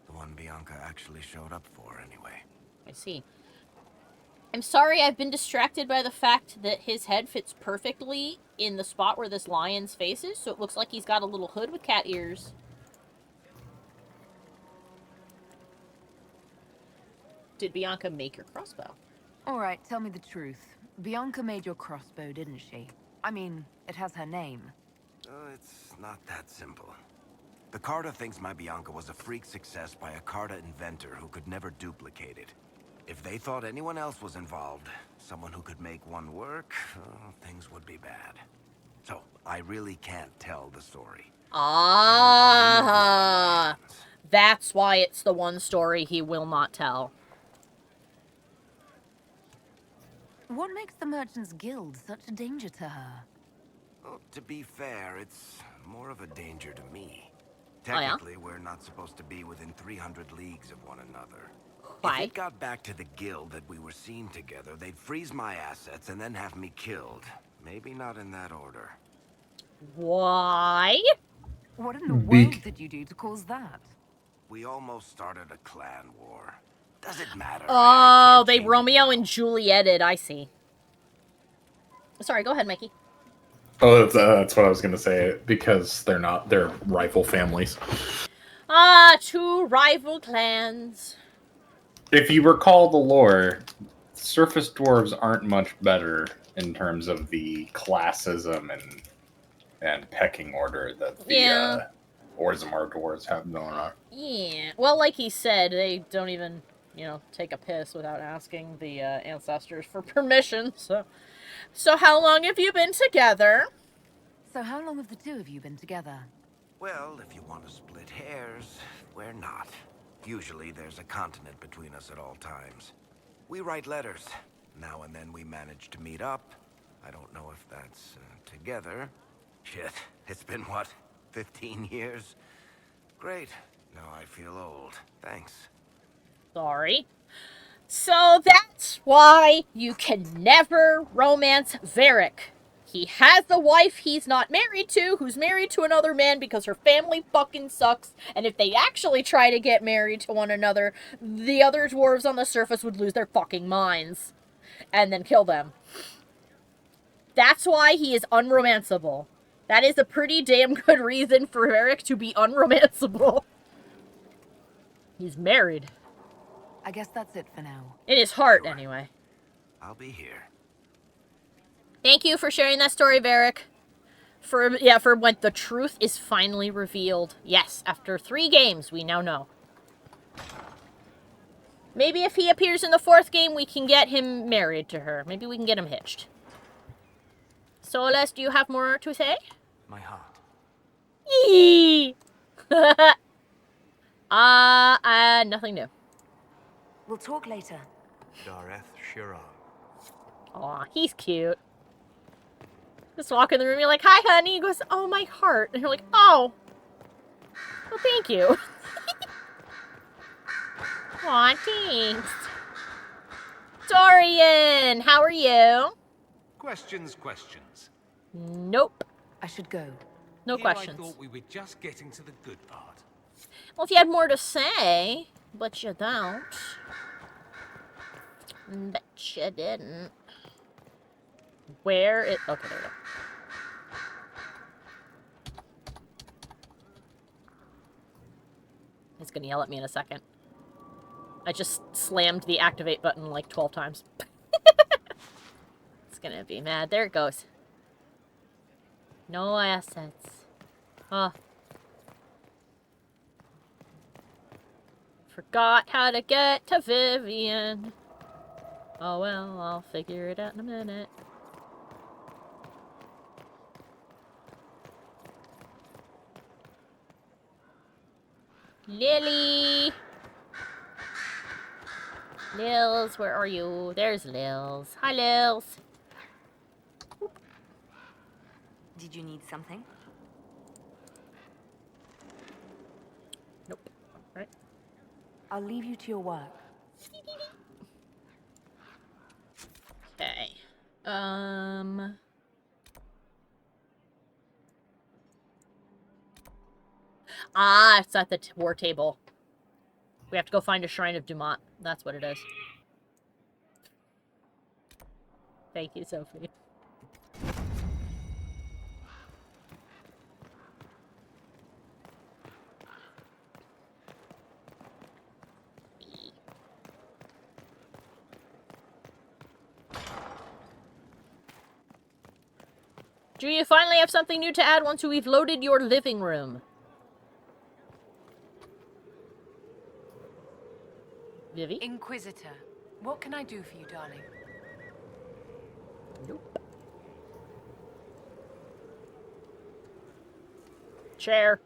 The one Bianca actually showed up for, anyway. I see. I'm sorry I've been distracted by the fact that his head fits perfectly in the spot where this lion's face is, so it looks like he's got a little hood with cat ears. Did Bianca make your crossbow? Alright, tell me the truth. Bianca made your crossbow, didn't she? I mean, it has her name. It's not that simple. The Carta thinks my Bianca was a freak success by a Carta inventor who could never duplicate it. If they thought anyone else was involved, someone who could make one work, things would be bad. So, I really can't tell the story. Ah, that's why it's the one story he will not tell. What makes the Merchants Guild such a danger to her? Well, to be fair, it's more of a danger to me. Oh, yeah? Technically, we're not supposed to be within 300 leagues of one another. Why? If it got back to the guild that we were seen together, they'd freeze my assets and then have me killed. Maybe not in that order. Why? What in the world did you do to cause that? We almost started a clan war. Does it matter? Oh, they Romeo and Julieted. I see. Sorry, go ahead, Mikey. Oh, that's what I was going to say, because they're rival families. Ah, two rival clans. If you recall the lore, surface dwarves aren't much better in terms of the classism and pecking order that the Orzammar dwarves have going on. Yeah. Well, like he said, they don't even, take a piss without asking the ancestors for permission, So how long have you been together? So how long have the two of you been together? Well, if you want to split hairs, we're not. Usually there's a continent between us at all times. We write letters. Now and then we manage to meet up. I don't know if that's together. Shit, it's been what, 15 years? Great. Now I feel old. Thanks. Sorry. So that's why you can never romance Varric. He has a wife he's not married to, who's married to another man because her family fucking sucks, and if they actually try to get married to one another, the other dwarves on the surface would lose their fucking minds. And then kill them. That's why he is unromanceable. That is a pretty damn good reason for Varric to be unromanceable. He's married. I guess that's it for now. In his heart, anyway. I'll be here. Thank you for sharing that story, Varric. For when the truth is finally revealed. Yes, after 3 games, we now know. Maybe if he appears in the 4th game, we can get him married to her. Maybe we can get him hitched. Solas, do you have more to say? My heart. Yee! Nothing new. We'll talk later. Dareth Shirar. Aw, he's cute. Just walk in the room, you're like, hi, honey. He goes, oh, my heart. And you're like, oh. Well, thank you. Aw, thanks. Dorian, how are you? Questions. Nope. I should go. No Here questions. I thought we were just getting to the good part. Well, if you had more to say, but you don't. Bet you didn't. Where it? Okay, there we go. He's gonna yell at me in a second. I just slammed the activate button like 12 times. It's gonna be mad. There it goes. No assets. Oh. Forgot how to get to Vivian. Oh well, I'll figure it out in a minute. Lily! Lils, where are you? There's Lils. Hi, Lils. Did you need something? Nope. Right. I'll leave you to your work. Okay. Ah, it's at the war table. We have to go find a shrine of Dumont. That's what it is. Thank you, Sophie. Do you finally have something new to add once we've loaded your living room? Vivi? Inquisitor, what can I do for you, darling? Nope. Chair.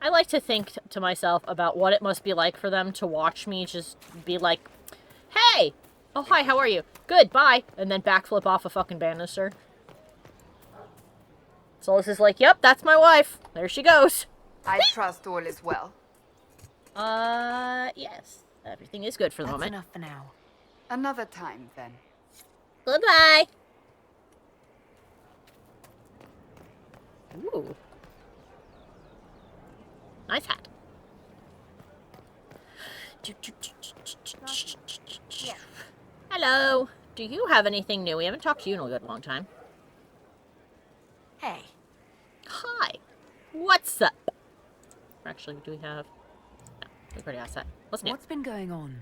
I like to think to myself about what it must be like for them to watch me just be like, hey! Oh, hi, how are you? Good, bye! And then backflip off a fucking banister. Solus is like, yep, that's my wife. There she goes. I trust all is well. Yes. Everything is good for the That's moment. enough for now. Another time, then. Goodbye! Ooh. Nice hat. Yeah. Hello. Do you have anything new? We haven't talked to you in a good long time. Hey. Hi. What's up? Actually, do we have... No, we already asked that. What's new? What's been going on?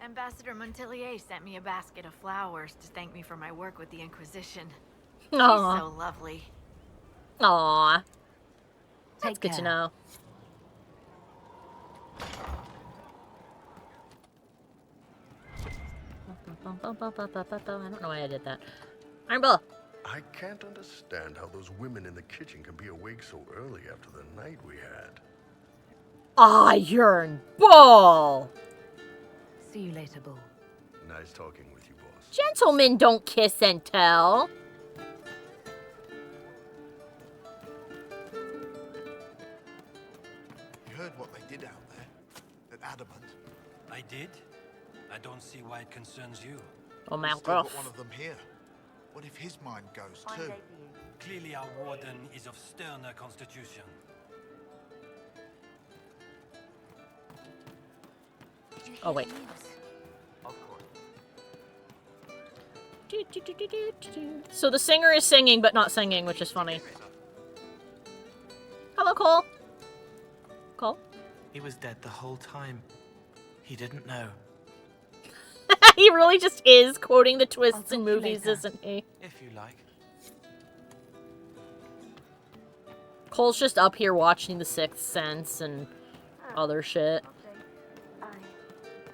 Ambassador Montelier sent me a basket of flowers to thank me for my work with the Inquisition. She's Aww. so lovely. Aww. That's Take good to care. know. I don't know why I did that. Iron Bull. I can't understand how those women in the kitchen can be awake so early after the night we had. Iron Bull. See you later, Bull. Nice talking with you, boss. Gentlemen don't kiss and tell. You heard what they did out there? That adamant. I did? I don't see why it concerns you. Oh, We've my still got God. one of them here. What if his mind goes too? Clearly our warden is of sterner constitution. Did you hear Oh, wait. the news? Of course. So the singer is singing, but not singing, which is funny. Hello, Cole. Cole? He was dead the whole time. He didn't know. He really just is quoting the I'll twists talk in to you movies, later. isn't he? If you like. Cole's just up here watching The Sixth Sense and other shit.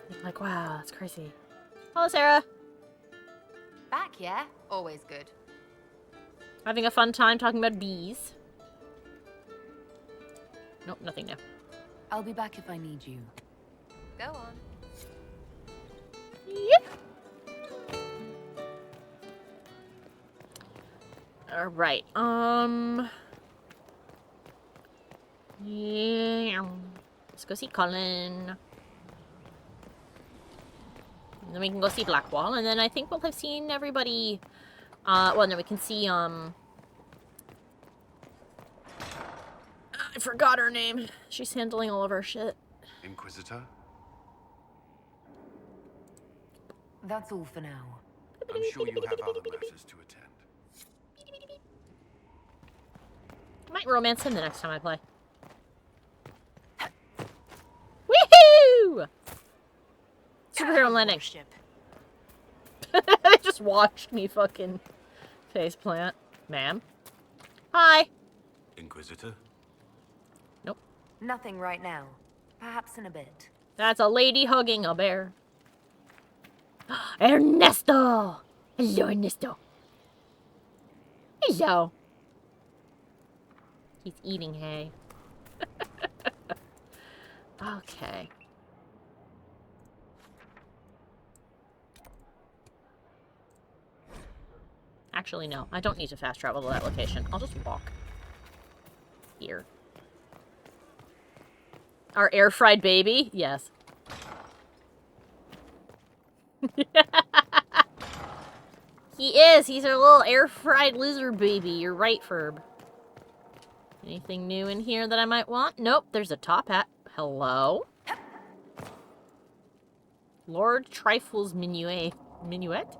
He's like, wow, that's crazy. Hello, Sarah. Back, yeah? Always good. Having a fun time talking about bees. Nope, nothing new. I'll be back if I need you. Go on. Yep. Alright, yeah. Let's go see Colin. And then we can go see Blackwall, and then I think we'll have seen everybody. Well, then we can see, I forgot her name. She's handling all of our shit. Inquisitor? That's all for now. I'm sure you have other matters to attend. I might romance him the next time I play. I'm landing. They just watched me fucking faceplant. Ma'am? Hi. Inquisitor? Nope. Nothing right now. Perhaps in a bit. That's a lady hugging a bear. Ernesto! Hello, Ernesto. Hello. He's eating hay. Okay. Actually, no. I don't need to fast travel to that location. I'll just walk. Here. Our air-fried baby? Yes. He is! He's our little air-fried lizard baby. You're right, Ferb. Anything new in here that I might want? Nope, there's a top hat. Hello? Lord Trifle's minuet. Minuet?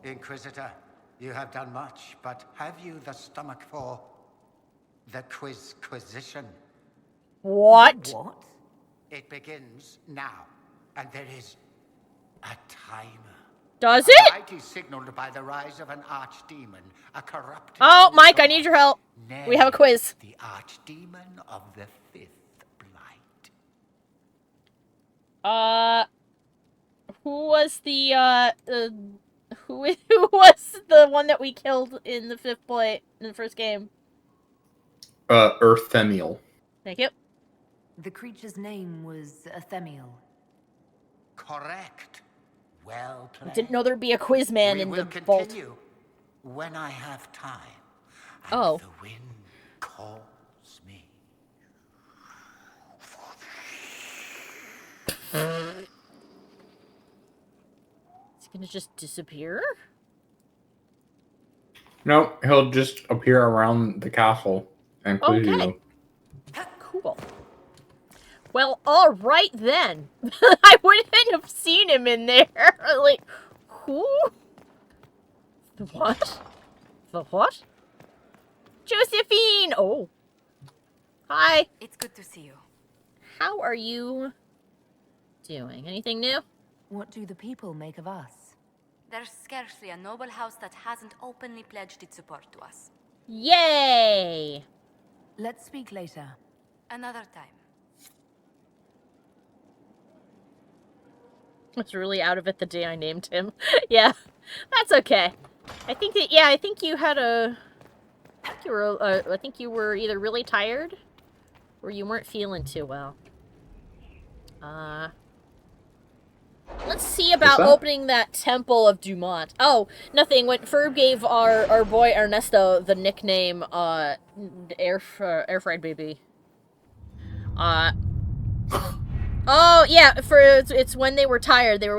Inquisitor, you have done much, but have you the stomach for the Quizquisition? What? What? It begins now, and there is a timer. Does A it? light is signaled by the rise of an archdemon, a corrupt. Oh, Mike, I need your help. We have a quiz. The archdemon of the fifth blight. Who was the, who was the one that we killed in the fifth blight in the first game? Earthemiel. Thank you. The creature's name was Athemiel. Correct. Well played. Didn't know there'd be a quiz man in the vault. Continue when I have time. Oh. The wind calls me. It's gonna just disappear? No, he'll just appear around the castle and clue you. Cool. Well, alright then. I wouldn't have seen him in there. Like, who? The what? The what? Josephine! Oh. Hi. It's good to see you. How are you doing? Anything new? What do the people make of us? There's scarcely a noble house that hasn't openly pledged its support to us. Yay! Let's speak later. Another time. I was really out of it the day I named him. Yeah, that's okay. I think that, yeah, I think you had a... I think you were either really tired or you weren't feeling too well. Let's see about opening that Temple of Dumont. Oh, nothing. When Ferb gave our boy Ernesto the nickname, air fried baby. Oh yeah, it's when they were tired. They were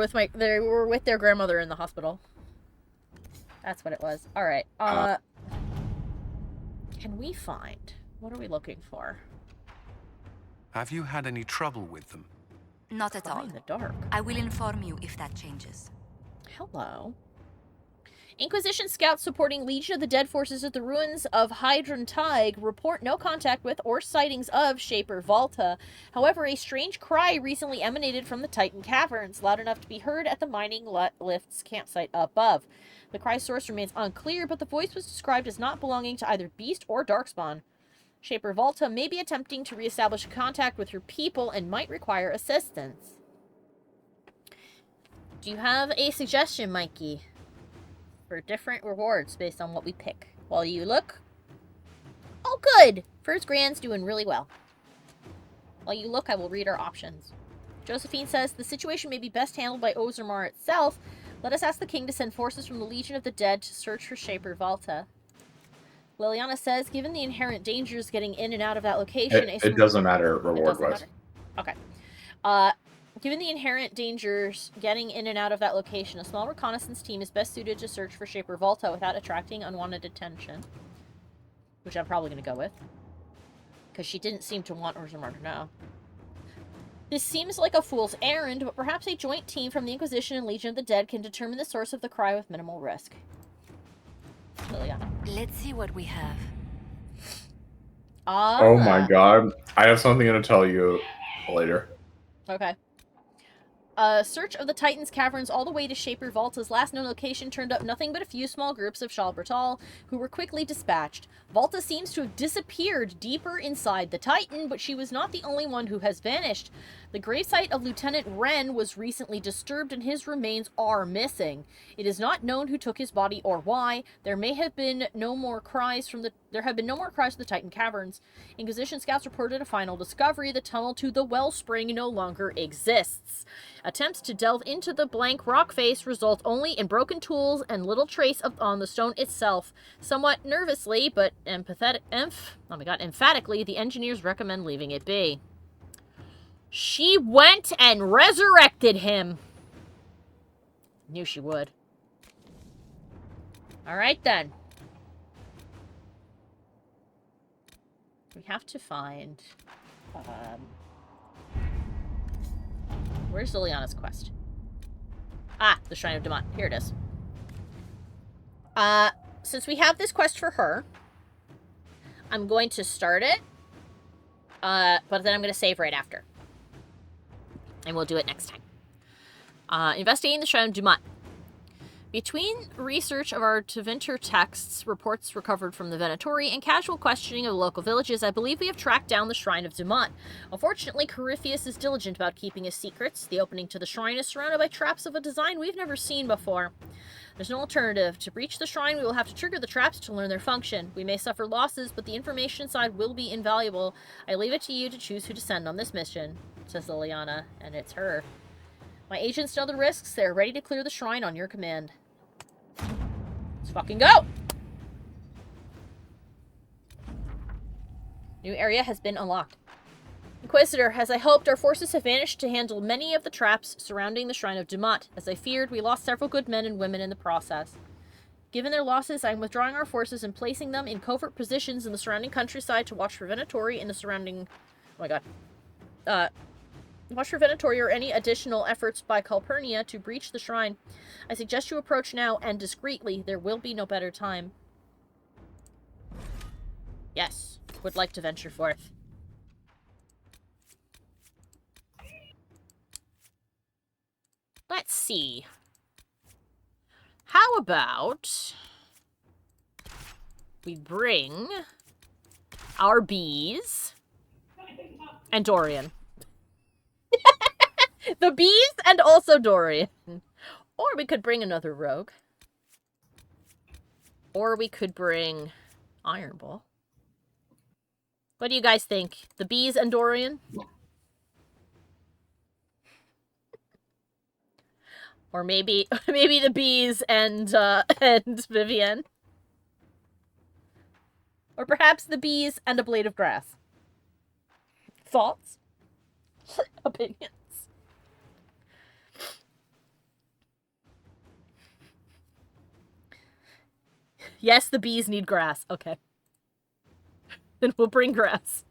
with their grandmother in the hospital. That's what it was. All right. Can we find? What are we looking for? Have you had any trouble with them? Not at all. In the dark. I will inform you if that changes. Hello. Inquisition scouts supporting Legion of the Dead forces at the ruins of Hydron Tig report no contact with or sightings of Shaper Volta. However, a strange cry recently emanated from the Titan Caverns, loud enough to be heard at the mining lift's campsite above. The cry's source remains unclear, but the voice was described as not belonging to either beast or darkspawn. Shaper Volta may be attempting to reestablish contact with her people and might require assistance. Do you have a suggestion, Mikey? For different rewards based on what we pick. While you look... Oh, good! First Grand's doing really well. While you look, I will read our options. Josephine says, the situation may be best handled by Ozermar itself. Let us ask the king to send forces from the Legion of the Dead to search for Shaper Volta. Liliana says, given the inherent dangers getting in and out of that location... It doesn't matter reward-wise. Okay. Given the inherent dangers getting in and out of that location, a small reconnaissance team is best suited to search for Shaper Volta without attracting unwanted attention. Which I'm probably going to go with. Because she didn't seem to want Ozermar to know. This seems like a fool's errand, but perhaps a joint team from the Inquisition and Legion of the Dead can determine the source of the cry with minimal risk. Liliana. Let's see what we have. Oh my god. I have something to tell you later. Okay. A search of the Titan's caverns all the way to Shaper Volta's last known location turned up nothing but a few small groups of Shalbertal, who were quickly dispatched. Volta seems to have disappeared deeper inside the Titan, but she was not the only one who has vanished. The gravesite of Lieutenant Wren was recently disturbed and his remains are missing. It is not known who took his body or why. There have been no more cries from the Titan caverns. Inquisition scouts reported a final discovery. The tunnel to the wellspring no longer exists. Attempts to delve into the blank rock face result only in broken tools and little trace on the stone itself. Somewhat nervously, but emphatically, the engineers recommend leaving it be. She went and resurrected him. Knew she would. Alright then. We have to find... where's Liliana's quest? Ah, the Shrine of Demont. Here it is. Since we have this quest for her, I'm going to start it. But then I'm going to save right after. And we'll do it next time. Investigating the Shrine of Demont. Between research of our Tevinter texts, reports recovered from the Venatori, and casual questioning of the local villages, I believe we have tracked down the Shrine of Demont. Unfortunately, Corypheus is diligent about keeping his secrets. The opening to the shrine is surrounded by traps of a design we've never seen before. There's no alternative. To breach the shrine, we will have to trigger the traps to learn their function. We may suffer losses, but the information inside will be invaluable. I leave it to you to choose who to send on this mission, says Liliana, and it's her. My agents know the risks. They are ready to clear the shrine on your command. Let's fucking go! New area has been unlocked. Inquisitor, as I hoped, our forces have vanished to handle many of the traps surrounding the Shrine of Demont. As I feared, we lost several good men and women in the process. Given their losses, I am withdrawing our forces and placing them in covert positions in the surrounding countryside to watch for Venatori and the surrounding... Oh my god. Watch for Venatori or any additional efforts by Calpurnia to breach the shrine. I suggest you approach now and discreetly. There will be no better time. Yes, would like to venture forth. Let's see. How about we bring our bees and Dorian. The bees and also Dorian. Or we could bring another rogue. Or we could bring Iron Ball. What do you guys think? The bees and Dorian? Or maybe the bees and Vivienne. Or perhaps the bees and a blade of grass. Thoughts? Opinions? Yes, the bees need grass. Okay. Then we'll bring grass.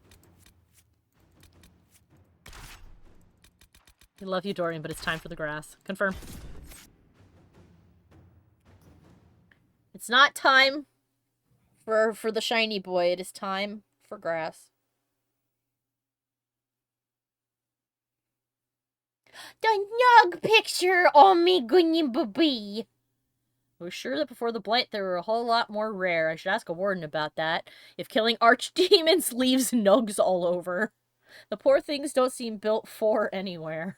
I love you, Dorian, but it's time for the grass. Confirm. It's not time for the shiny boy. It is time for grass. The Nug picture on me, Gunny Baby. We're sure that before the blight there were a whole lot more rare. I should ask a warden about that. If killing archdemons leaves nugs all over. The poor things don't seem built for anywhere.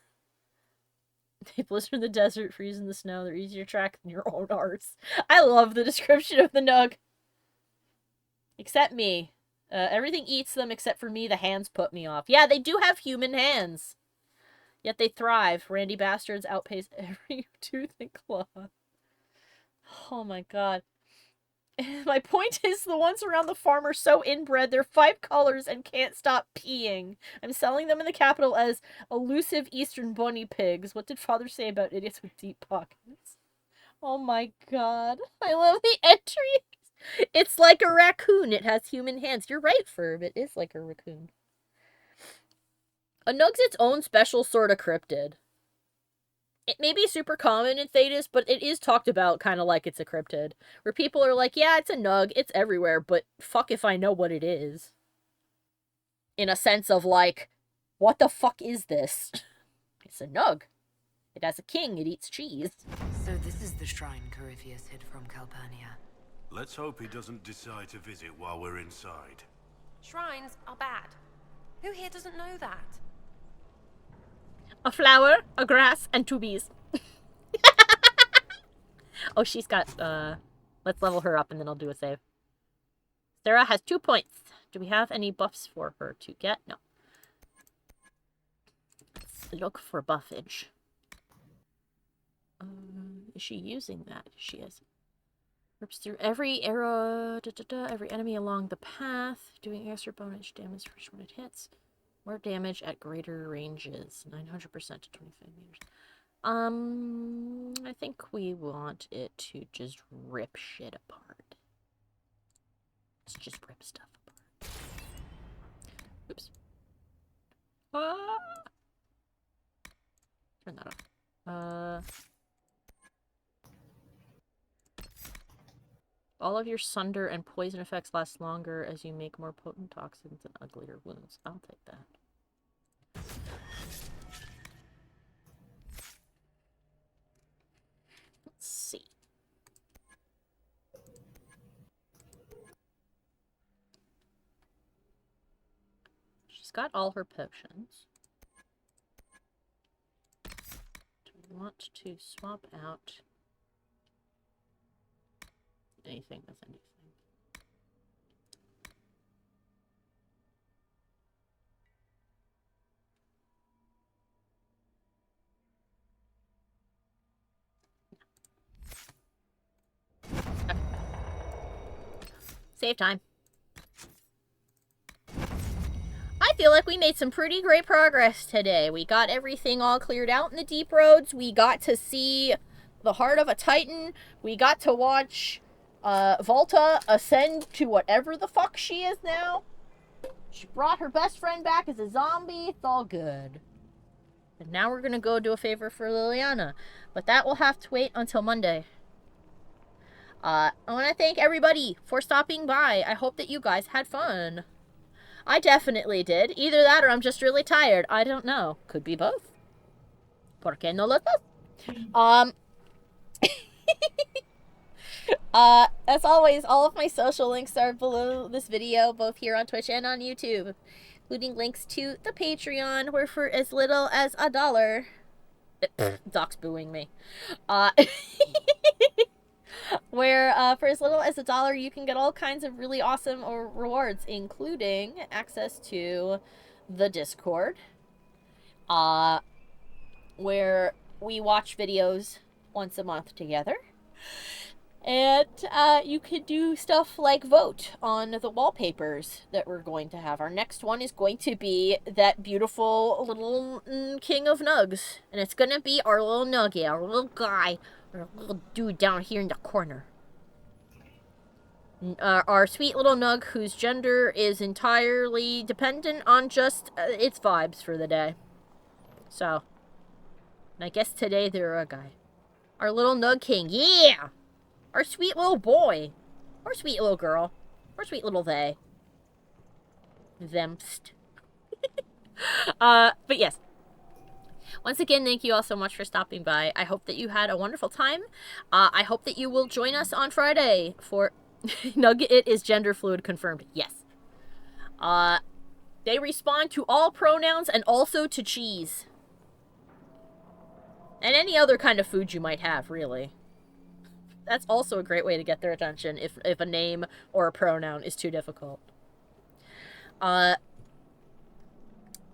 They blister in the desert, freeze in the snow. They're easier to track than your own arse. I love the description of the nug. Except me. Everything eats them except for me. The hands put me off. Yeah, they do have human hands. Yet they thrive. Randy bastards outpace every tooth and claw. Oh my god. My point is the ones around the farm are so inbred, they're 5 colors and can't stop peeing. I'm selling them in the capital as elusive eastern bunny pigs. What did father say about idiots with deep pockets? Oh my god. I love the entries. It's like a raccoon. It has human hands. You're right, Ferb. It is like a raccoon. A nug's its own special sort of cryptid. It may be super common in Thedas, but it is talked about kind of like it's a cryptid. Where people are like, yeah, it's a nug, it's everywhere, but fuck if I know what it is. In a sense of like, what the fuck is this? It's a nug. It has a king, it eats cheese. So this is the shrine Corypheus hid from Calpurnia. Let's hope he doesn't decide to visit while we're inside. Shrines are bad. Who here doesn't know that? A flower, a grass, and 2 bees. Oh, she's got, let's level her up and then I'll do a save. Sarah has 2 points. Do we have any buffs for her to get? No. Let's look for buffage. Is she using that? She is. Rips through every arrow, every enemy along the path, doing extra bonus damage when it hits. More damage at greater ranges, 900% to 25 meters. I think we want it to just rip shit apart. Let's just rip stuff apart. Oops. Turn that off. All of your sunder and poison effects last longer as you make more potent toxins and uglier wounds. I'll take that. Let's see. She's got all her potions. Do we want to swap out anything with anything? Okay. Save time. I feel like we made some pretty great progress today. We got everything all cleared out in the deep roads. We got to see the heart of a titan. We got to watch Volta ascend to whatever the fuck she is now. She brought her best friend back as a zombie. It's all good. And now we're gonna go do a favor for Liliana. But that will have to wait until Monday. I want to thank everybody for stopping by. I hope that you guys had fun. I definitely did. Either that or I'm just really tired. I don't know. Could be both. ¿Por qué no los dos? As always, all of my social links are below this video, both here on Twitch and on YouTube, including links to the Patreon, where for as little as $1, Doc's booing me, where for as little as $1 you can get all kinds of really awesome rewards, including access to the Discord, where we watch videos once a month together. And you could do stuff like vote on the wallpapers that we're going to have. Our next one is going to be that beautiful little king of nugs. And it's going to be our little nugget, our little guy, our little dude down here in the corner. Our sweet little nug whose gender is entirely dependent on just its vibes for the day. So, and I guess today they're a guy. Our little nug king, yeah! Our sweet little boy. Or sweet little girl. Or sweet little they. Themst. But yes. Once again, thank you all so much for stopping by. I hope that you had a wonderful time. I hope that you will join us on Friday for... Nugget is gender fluid confirmed. Yes. They respond to all pronouns and also to cheese. And any other kind of food you might have, really. That's also a great way to get their attention if a name or a pronoun is too difficult. I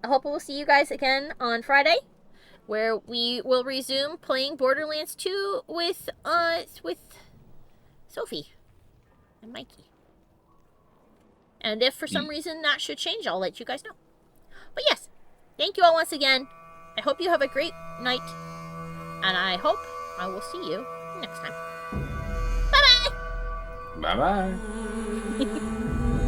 hope we'll see you guys again on Friday, where we will resume playing Borderlands 2 with Sophie and Mikey. And if for some reason that should change, I'll let you guys know. But yes, thank you all once again. I hope you have a great night, and I hope I will see you next time. Bye-bye.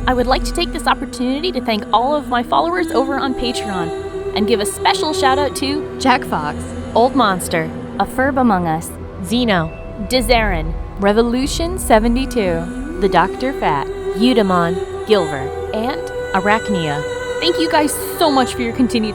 I would like to take this opportunity to thank all of my followers over on Patreon and give a special shout out to Jack Fox, Old Monster, A Ferb Among Us, Zeno, Dizarin, Revolution 72, The Dr. Fat, Eudemon, Gilver, and Arachnia. Thank you guys so much for your continued